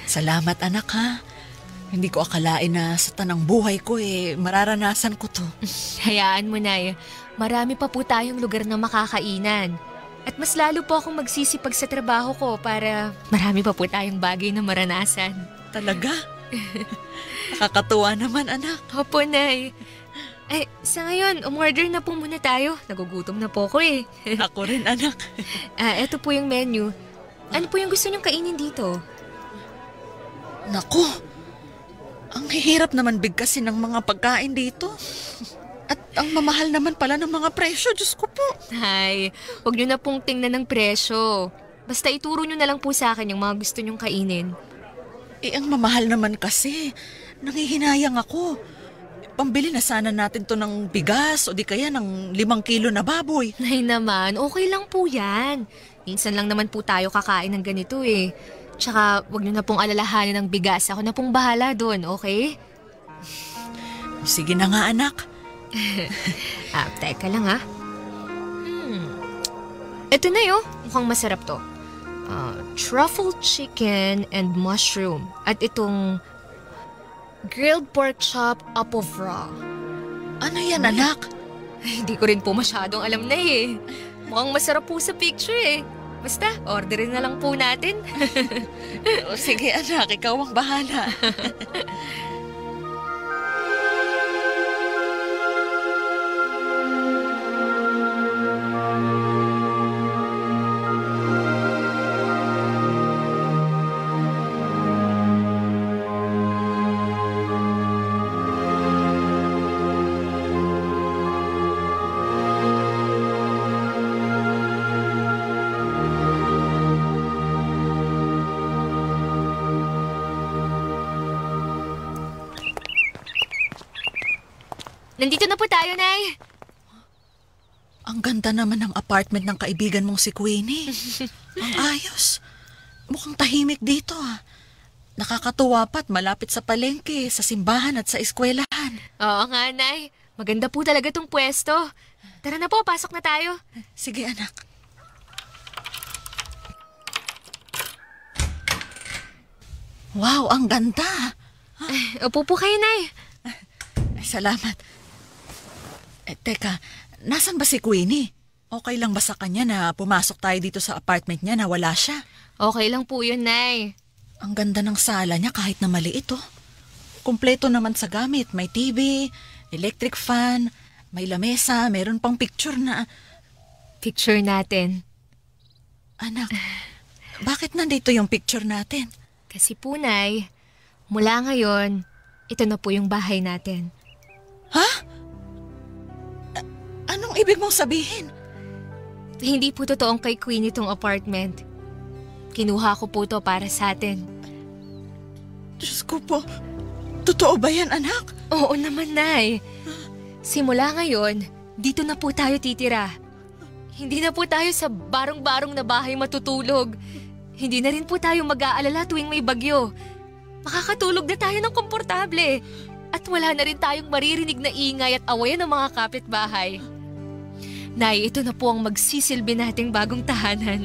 Salamat, anak, ha. Hindi ko akalain na sa tanang buhay ko mararanasan ko to. Hayaan mo, Nay. Marami pa po tayong lugar na makakainan. At mas lalo po akong magsisipag sa trabaho ko para marami pa po tayong bagay na maranasan. Talaga? Nakakatuwa naman, anak. Opo, Nay. Ay, sa ngayon, umorder na po muna tayo. Nagugutom na po ako eh. Ako rin, anak. Eto po yung menu. Ano po yung gusto niyong kainin dito? Naku, ang hirap naman bigkasin ng mga pagkain dito. At ang mamahal naman pala ng mga presyo, Diyos ko po. Ay, huwag niyo na pong tingnan ng presyo. Basta ituro niyo na lang po sa akin yung mga gusto niyong kainin. Ang mamahal naman kasi. Nangihinayang ako. Pambili na sana natin to ng bigas o di kaya ng 5 kilo na baboy. Ay naman, okay lang po yan. Minsan lang naman po tayo kakain ng ganito eh. Tsaka huwag niyo na pong alalahanin ng bigas. Ako na pong bahala doon, okay? Sige na nga, anak. Teka lang ha. Ito na yun. Mukhang masarap to. Truffle chicken and mushroom. At itong grilled pork chop up of raw. Ano yan, anak? Ay, hindi ko rin po masyadong alam na eh. Mukhang masarap po sa picture eh. Basta, orderin na lang po natin. Sige, anak. Ikaw ang bahala. Nandito na po tayo, Nay. Ang ganda naman ng apartment ng kaibigan mong si Queenie. Ang ayos. Mukhang tahimik dito ah. Nakakatuwa pa't malapit sa palengke, sa simbahan at sa eskwelahan. Oo nga, Nay. Maganda po talaga tong pwesto. Tara na po, pasok na tayo. Sige anak. Wow, ang ganda. Upo po kayo, Nay. Ay, salamat. Teka, nasan ba si Queenie? Okay lang ba sa kanya na pumasok tayo dito sa apartment niya na wala siya? Okay lang po yun, Nay. Ang ganda ng sala niya kahit na maliit oh. Kumpleto naman sa gamit. May TV, electric fan, may lamesa, meron pang picture na... Picture natin. Anak, bakit nandito yung picture natin? Kasi po, Nay, mula ngayon, ito na po yung bahay natin. Ha? Anong ibig mong sabihin? Hindi po totoong kay Queenie itong apartment. Kinuha ko po to para sa atin. Diyos ko po, totoo ba yan, anak? Oo naman, Nay. Simula ngayon, dito na po tayo titira. Hindi na po tayo sa barong-barong na bahay matutulog. Hindi na rin po tayo mag-aalala tuwing may bagyo. Makakatulog na tayo ng komportable. At wala na rin tayong maririnig na ingay at awayan ng mga kapitbahay. Nay, ito na po ang magsisilbi nating bagong tahanan.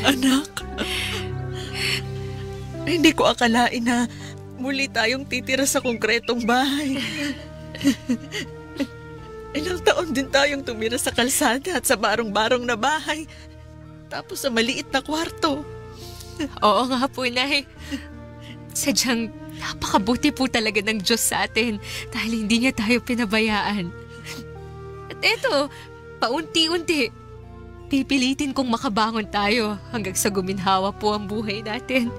Anak, hindi ko akalain na muli tayong titira sa konkretong bahay. Ilang taon din tayong tumira sa kalsada at sa barong-barong na bahay. Tapos sa maliit na kwarto. Oo nga po, Nay. Sadyang napakabuti po talaga ng Diyos sa atin dahil hindi niya tayo pinabayaan. At eto, paunti-unti, pipilitin kong makabangon tayo hanggang sa guminhawa po ang buhay natin.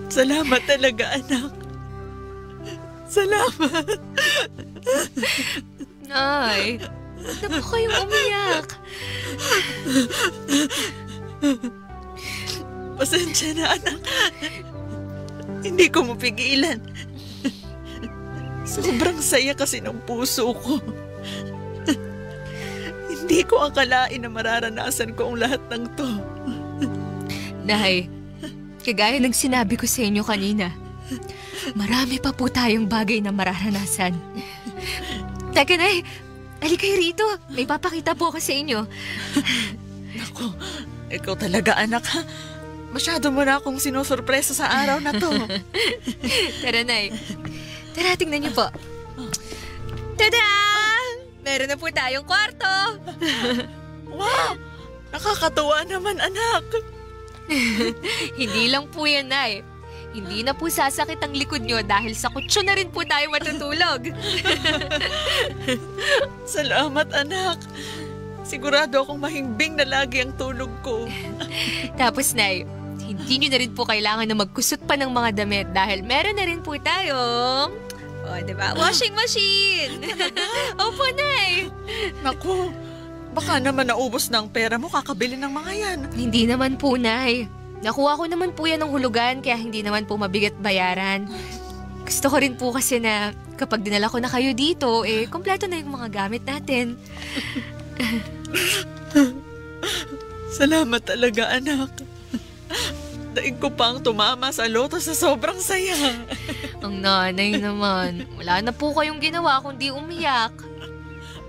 Salamat talaga, anak. Salamat. Nay, huwag na po kayong umiyak. Pasensya na, anak. Hindi ko mapigilan. Sobrang saya kasi ng puso ko. Hindi ko akalain na mararanasan ko ang lahat ng to. Nay, kagaya ng sinabi ko sa inyo kanina, marami pa po tayong bagay na mararanasan. Teka, Nay, halika kayo rito. May papakita po ako sa inyo. Naku, ikaw talaga, anak, ha? Masyado mo na akong sinusurpresa sa araw na to. Tara, Nay. Tara, tingnan niyo po. Tada! Meron na po tayong kwarto. Wow! Nakakatuwa naman, anak. Hindi lang po yan, Nay. Hindi na po sasakit ang likod nyo dahil sa kutsyon na rin po tayo matutulog. Salamat, anak. Sigurado akong mahimbing na lagi ang tulog ko. Tapos, Nay, hindi nyo na rin po kailangan na magkusot pa ng mga damit dahil meron na rin po tayong... diba? Washing machine! Opo, Nay! Naku, baka naman naubos na ang pera mo kakabili ng mga yan. Hindi naman po, Nay. Nakuha ko naman po yan ng hulugan kaya hindi naman po mabigat bayaran. Gusto ko rin po kasi na kapag dinala ko na kayo dito, kompleto na yung mga gamit natin. Salamat talaga, anak. Daig ko pang tumama sa loto sa sobrang saya. Ang nanay naman. Wala na po kayong ginawa kundi umiyak.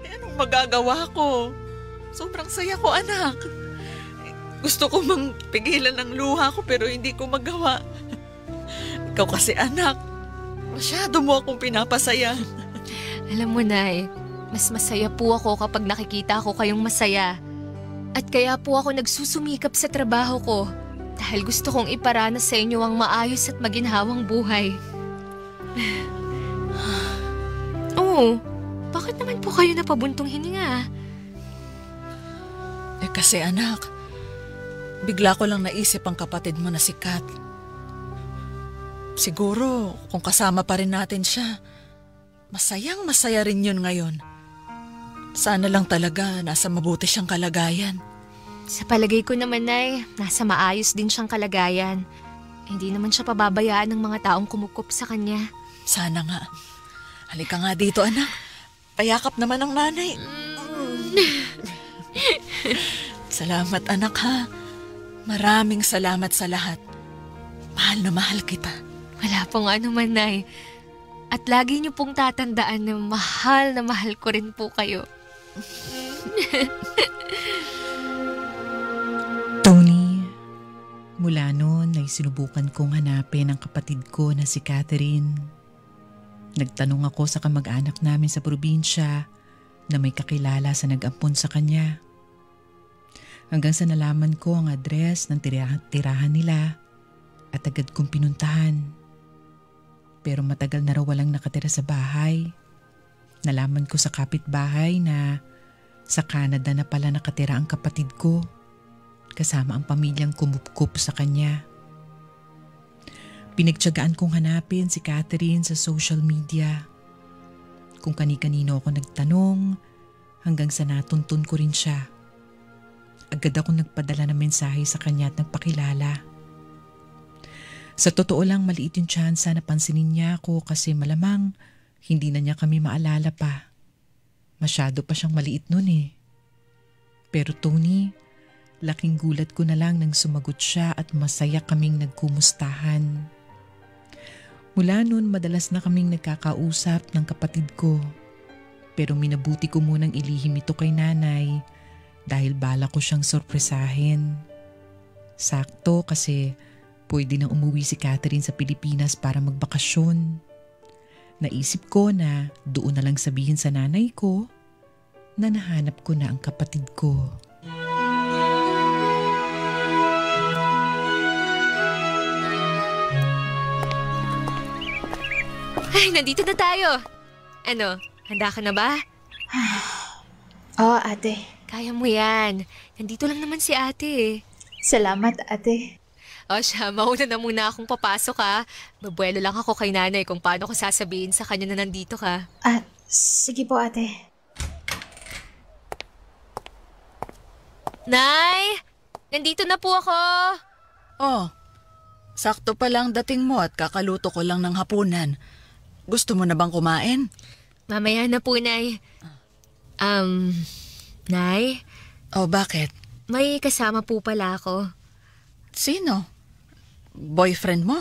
Anong magagawa ko? Sobrang saya ko, anak. Gusto ko mang pigilan ang luha ko pero hindi ko magawa. Ikaw kasi, anak, masyado mo akong pinapasaya. Alam mo, Nay, mas masaya po ako kapag nakikita ko kayong masaya. At kaya po ako nagsusumikap sa trabaho ko dahil gusto kong iparana sa inyo ang maayos at maginhawang buhay. Oo, bakit naman po kayo napabuntong hininga? Kasi anak, bigla ko lang naisip ang kapatid mo na si Kat. Siguro kung kasama pa rin natin siya, masayang masaya rin yun ngayon. Sana lang talaga nasa mabuti siyang kalagayan. Sa palagay ko naman, Nay, nasa maayos din siyang kalagayan. hindi naman siya pababayaan ng mga taong kumukup sa kanya. Sana nga. Halika nga dito, anak. Payakap naman ang nanay. Salamat, anak, ha. Maraming salamat sa lahat. Mahal na mahal kita. Wala pong anuman, Nay. At lagi niyo pong tatandaan na mahal ko rin po kayo. Tony, mula noon ay sinubukan kong hanapin ang kapatid ko na si Catherine. Nagtanong ako sa kamag-anak namin sa probinsya na may kakilala sa nag-ampon sa kanya. Hanggang sa nalaman ko ang address ng tirahan nila at agad kong pinuntahan. Pero matagal na raw walang nakatira sa bahay. Nalaman ko sa kapitbahay na sa Canada na pala nakatira ang kapatid ko kasama ang pamilyang kumupkup sa kanya. Pinagtiyagaan kong hanapin si Catherine sa social media. Kung kani-kanino ako nagtanong hanggang sa natuntun ko rin siya. Agad ako nagpadala ng mensahe sa kanya at nagpakilala. Sa totoo lang maliit yung tsansa na pansinin niya ako kasi malamang hindi na niya kami maalala pa. Masyado pa siyang maliit nun eh. Pero Tony, laking gulat ko na lang nang sumagot siya at masaya kaming nagkumustahan. Mula nun madalas na kaming nagkakausap ng kapatid ko. Pero minabuti ko munang ilihim ito kay nanay dahil bala ko siyang sorpresahin. Sakto kasi pwede nang umuwi si Catherine sa Pilipinas para magbakasyon. Naisip ko na doon na lang sabihin sa nanay ko na nahanap ko na ang kapatid ko. Ay, nandito na tayo. Ano, handa ka na ba? Oo, ate. Kaya mo yan. Nandito lang naman si ate. Salamat, ate. O siya, mauna na muna akong papasok ha. Babuelo lang ako kay nanay kung paano ko sasabihin sa kanya na nandito ka. Sige po, ate. Nay! Nandito na po ako! Oh, sakto pa lang dating mo at kakaluto ko lang ng hapunan. Gusto mo na bang kumain? Mamaya na po, Nay. Nay? Oh, bakit? May kasama po pala ako. Sino? Boyfriend mo?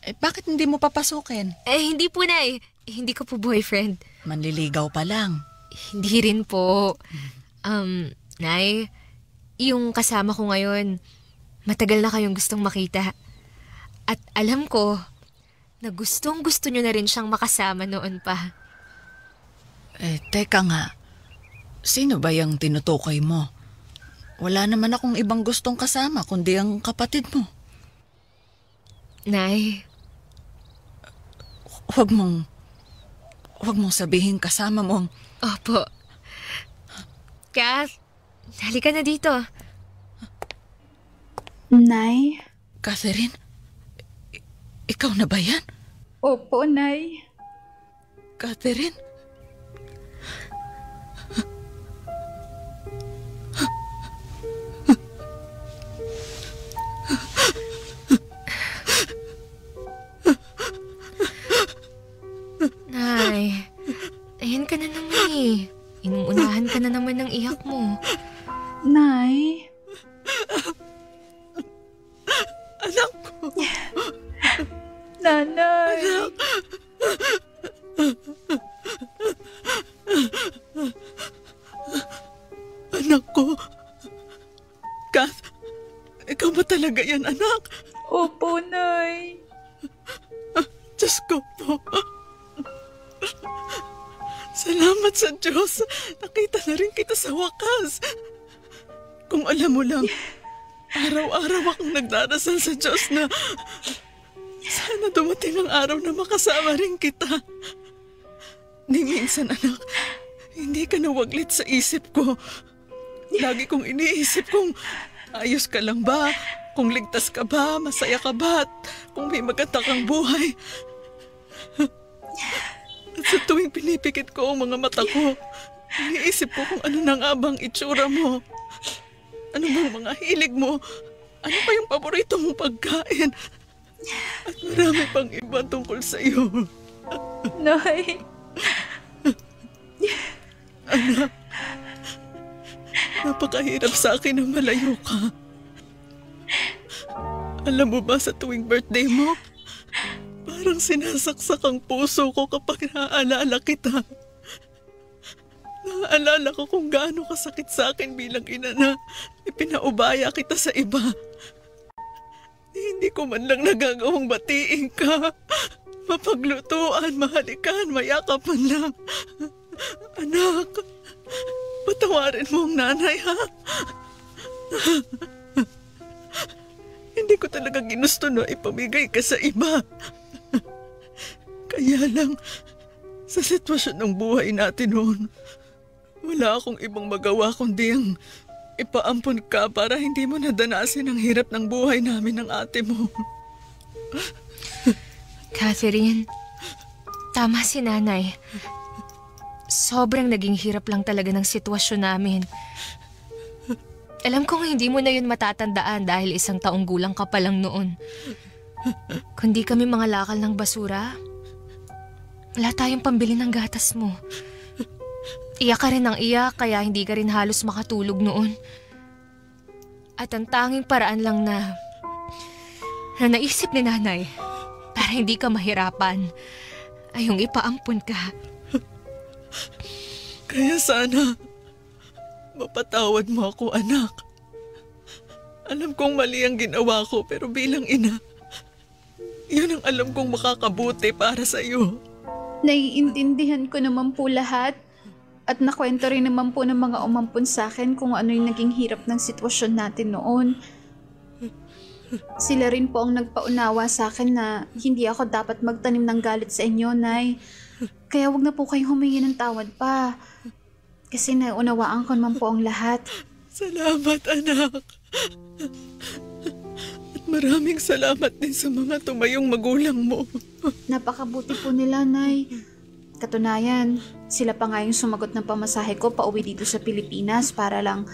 Bakit hindi mo papasukin? Hindi po, Nay. Hindi ko po boyfriend. Manliligaw pa lang. Hindi rin po. Nay, yung kasama ko ngayon, matagal na kayong gustong makita. At alam ko na gustong-gusto nyo na rin siyang makasama noon pa. Teka nga. Sino ba yung tinutukoy mo? Wala naman akong ibang gustong kasama kundi ang kapatid mo. Nay. Huwag mong sabihin kasama mo. Opo. Kath, halika na dito. Nay? Catherine, ikaw na ba yan? Opo, Nay. Catherine? Nay, ayan ka na naman eh. Inuunahan ka na naman ng iyak mo. Nay? Anak ko. Nanay. Anak ko. Kath, ikaw ba talaga yan, anak? Opo, Nay. Diyos ko po. Salamat sa Diyos. Nakita na rin kita sa wakas. Kung alam mo lang, araw-araw akong nagdarasal sa Diyos na sana dumating ang araw na makasama rin kita. Ni minsan, anak, hindi ka nawaglit sa isip ko. Lagi kong iniisip kung ayos ka lang ba, kung ligtas ka ba, masaya ka ba, at kung may maganda kang buhay. At sa tuwing pinipikit ko ang mga mata ko, iniisip ko kung ano na nga bang itsura mo. Ano bang mga hilig mo? Ano pa yung paborito mong pagkain? At marami pang iba tungkol sa iyo. Nay. Anak, napakahirap sa akin na malayo ka. Alam mo ba sa tuwing birthday mo, parang sinasaksak ang puso ko kapag naaalala kita. Naaalala ko kung gaano kasakit sa akin bilang ina na ipinaubaya kita sa iba. Hindi ko man lang nagagawang batiin ka. Mapaglutuan, mahalikan, mayakapan lang. Anak, patawarin mo ang nanay, ha? Hindi ko talaga ginusto na ipamigay ka sa iba. Kaya lang, sa sitwasyon ng buhay natin noon, wala akong ibang magawa kundi ang ipaampon ka para hindi mo nadanasin ang hirap ng buhay namin ng ate mo. Catherine, tama si nanay. Sobrang naging hirap lang talaga ng sitwasyon namin. Alam kong hindi mo na yun matatandaan dahil 1 taong gulang ka pa lang noon. Kundi kami mga lakal ng basura, wala tayong pambili ng gatas mo. Iyak ka rin ng iyak kaya hindi ka rin halos makatulog noon. At ang tanging paraan lang na naisip ni nanay para hindi ka mahirapan ay yung ipaampon ka. Kaya sana mapatawad mo ako, anak. Alam kong mali ang ginawa ko pero bilang ina, yun ang alam kong makakabuti para sa iyo. Naiintindihan ko naman po lahat. At nakwento rin naman po ng mga umampun sa akin kung ano yung naging hirap ng sitwasyon natin noon. Sila rin po ang nagpaunawa sa akin na hindi ako dapat magtanim ng galit sa inyo, Nay. Kaya wag na po kayong humingi ng tawad pa. Kasi naunawaan ko naman po ang lahat. Salamat, anak. At maraming salamat din sa mga tumayong magulang mo. Napakabuti po nila, Nay. Katunayan, sila pa nga yung sumagot ng pamasahe ko pauwi dito sa Pilipinas para lang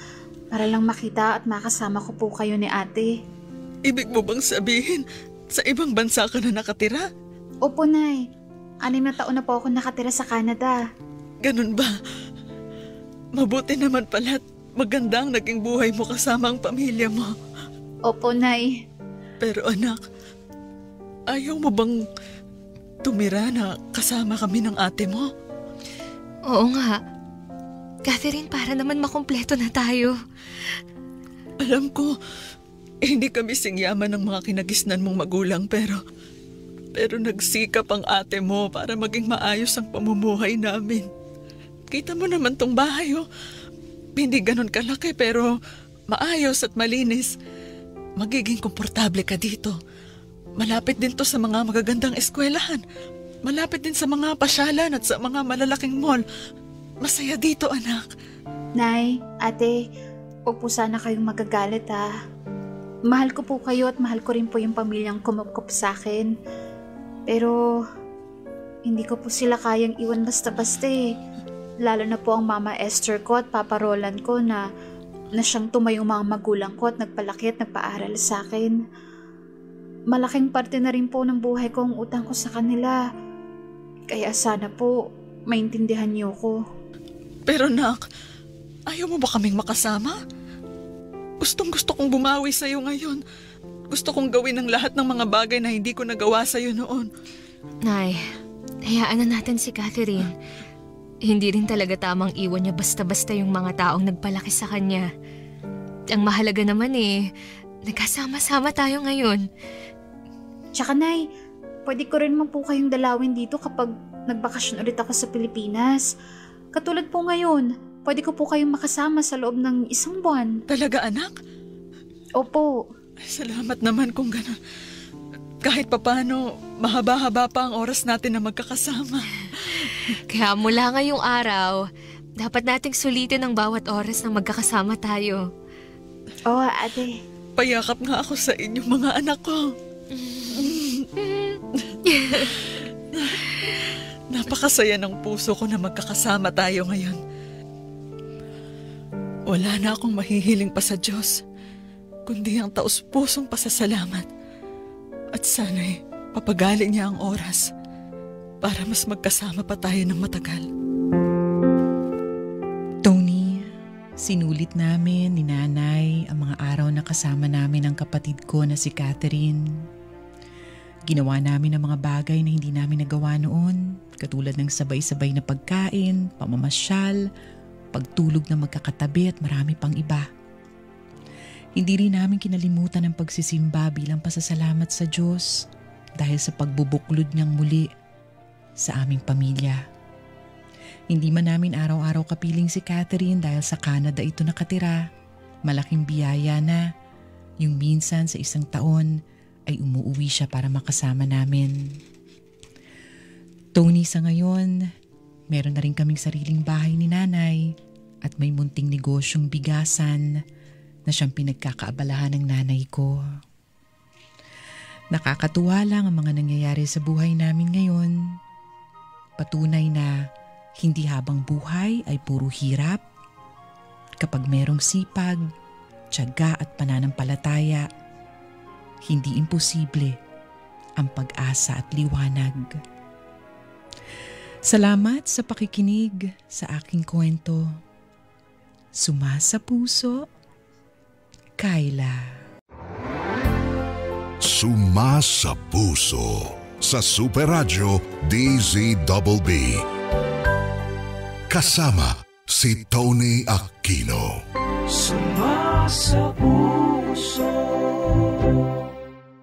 makita at makasama ko po kayo ni ate. Ibig mo bang sabihin, sa ibang bansa ka na nakatira? Opo, Nay. 6 na taon na po ako nakatira sa Canada. Ganun ba? Mabuti naman pala't maganda ang naging buhay mo kasama ang pamilya mo. Opo, Nay. Pero anak, ayaw mo bang tumira na kasama kami ng ate mo? Oo nga. Catherine, para naman makumpleto na tayo. Alam ko, hindi kami singyaman ng mga kinagisnan mong magulang pero nagsikap ang ate mo para maging maayos ang pamumuhay namin. Kita mo naman tong bahay, oh. Hindi ganun kalaki pero maayos at malinis. Magiging komportable ka dito. Malapit din to sa mga magagandang eskwelahan. Malapit din sa mga pasyalan at sa mga malalaking mall. Masaya dito, anak. Nay, ate, huwag po sana kayong magagalit, ha. Mahal ko po kayo at mahal ko rin po yung pamilyang kumupkup sa akin. Pero hindi ko po sila kayang iwan basta-basta eh. Lalo na po ang Mama Esther ko at Papa Roland ko na siyang tumayong mga magulang ko at nagpalaki at nagpaaral sa akin. Malaking parte na rin po ng buhay ko ang utang ko sa kanila. Kaya sana po maintindihan niyo ko. Pero nak, ayaw mo ba kaming makasama? Gustong-gusto kong bumawi sa'yo ngayon. Gusto kong gawin ang lahat ng mga bagay na hindi ko nagawa sa'yo noon. Nay, hayaan na natin si Catherine. Hindi rin talaga tamang iwan niya basta-basta yung mga taong nagpalaki sa kanya. Ang mahalaga naman nagkasama-sama tayo ngayon. Tsaka, Nay, pwede ko rin po kayong dalawin dito kapag nagbakasyon ulit ako sa Pilipinas. Katulad po ngayon, pwede ko po kayong makasama sa loob ng 1 buwan. Talaga, anak? Opo. Ay, salamat naman kung gano'n. Kahit papano, mahaba-haba pa ang oras natin na magkakasama. Kaya mula ngayong araw, dapat nating sulitin ang bawat oras na magkakasama tayo. Oo, ate. Payakap nga ako sa inyong mga anak ko. Napakasaya ng puso ko na magkakasama tayo ngayon. Wala na akong mahihiling pa sa Diyos, kundi ang taus-pusong pasasalamat At sana'y papagali niya ang oras para mas magkasama pa tayo ng matagal. Tony, sinulit namin ni Nanay ang mga araw na kasama namin ang kapatid ko na si Catherine. Ginawa namin ang mga bagay na hindi namin nagawa noon, katulad ng sabay-sabay na pagkain, pamamasyal, pagtulog na magkakatabi at marami pang iba. Hindi rin namin kinalimutan ang pagsisimba bilang pasasalamat sa Diyos dahil sa pagbubuklod niyang muli sa aming pamilya. Hindi man namin araw-araw kapiling si Catherine dahil sa Canada ito nakatira. Malaking biyaya na yung minsan sa isang taon ay umuuwi siya para makasama namin. Tony, sa ngayon, meron na rin kaming sariling bahay ni Nanay at may munting negosyong bigasan na siyang pinagkakaabalahan ng nanay ko. Nakakatuwa lang ang mga nangyayari sa buhay namin ngayon. Patunay na hindi habang buhay ay puro hirap. Kapag merong sipag, tiyaga at pananampalataya, hindi imposible ang pag-asa at liwanag. Salamat sa pakikinig sa aking kwento. Sumasa puso, Kyla. Sumasa puso sa Super Radio DZBB. Kasama si Tony Aquino. Sumasa puso.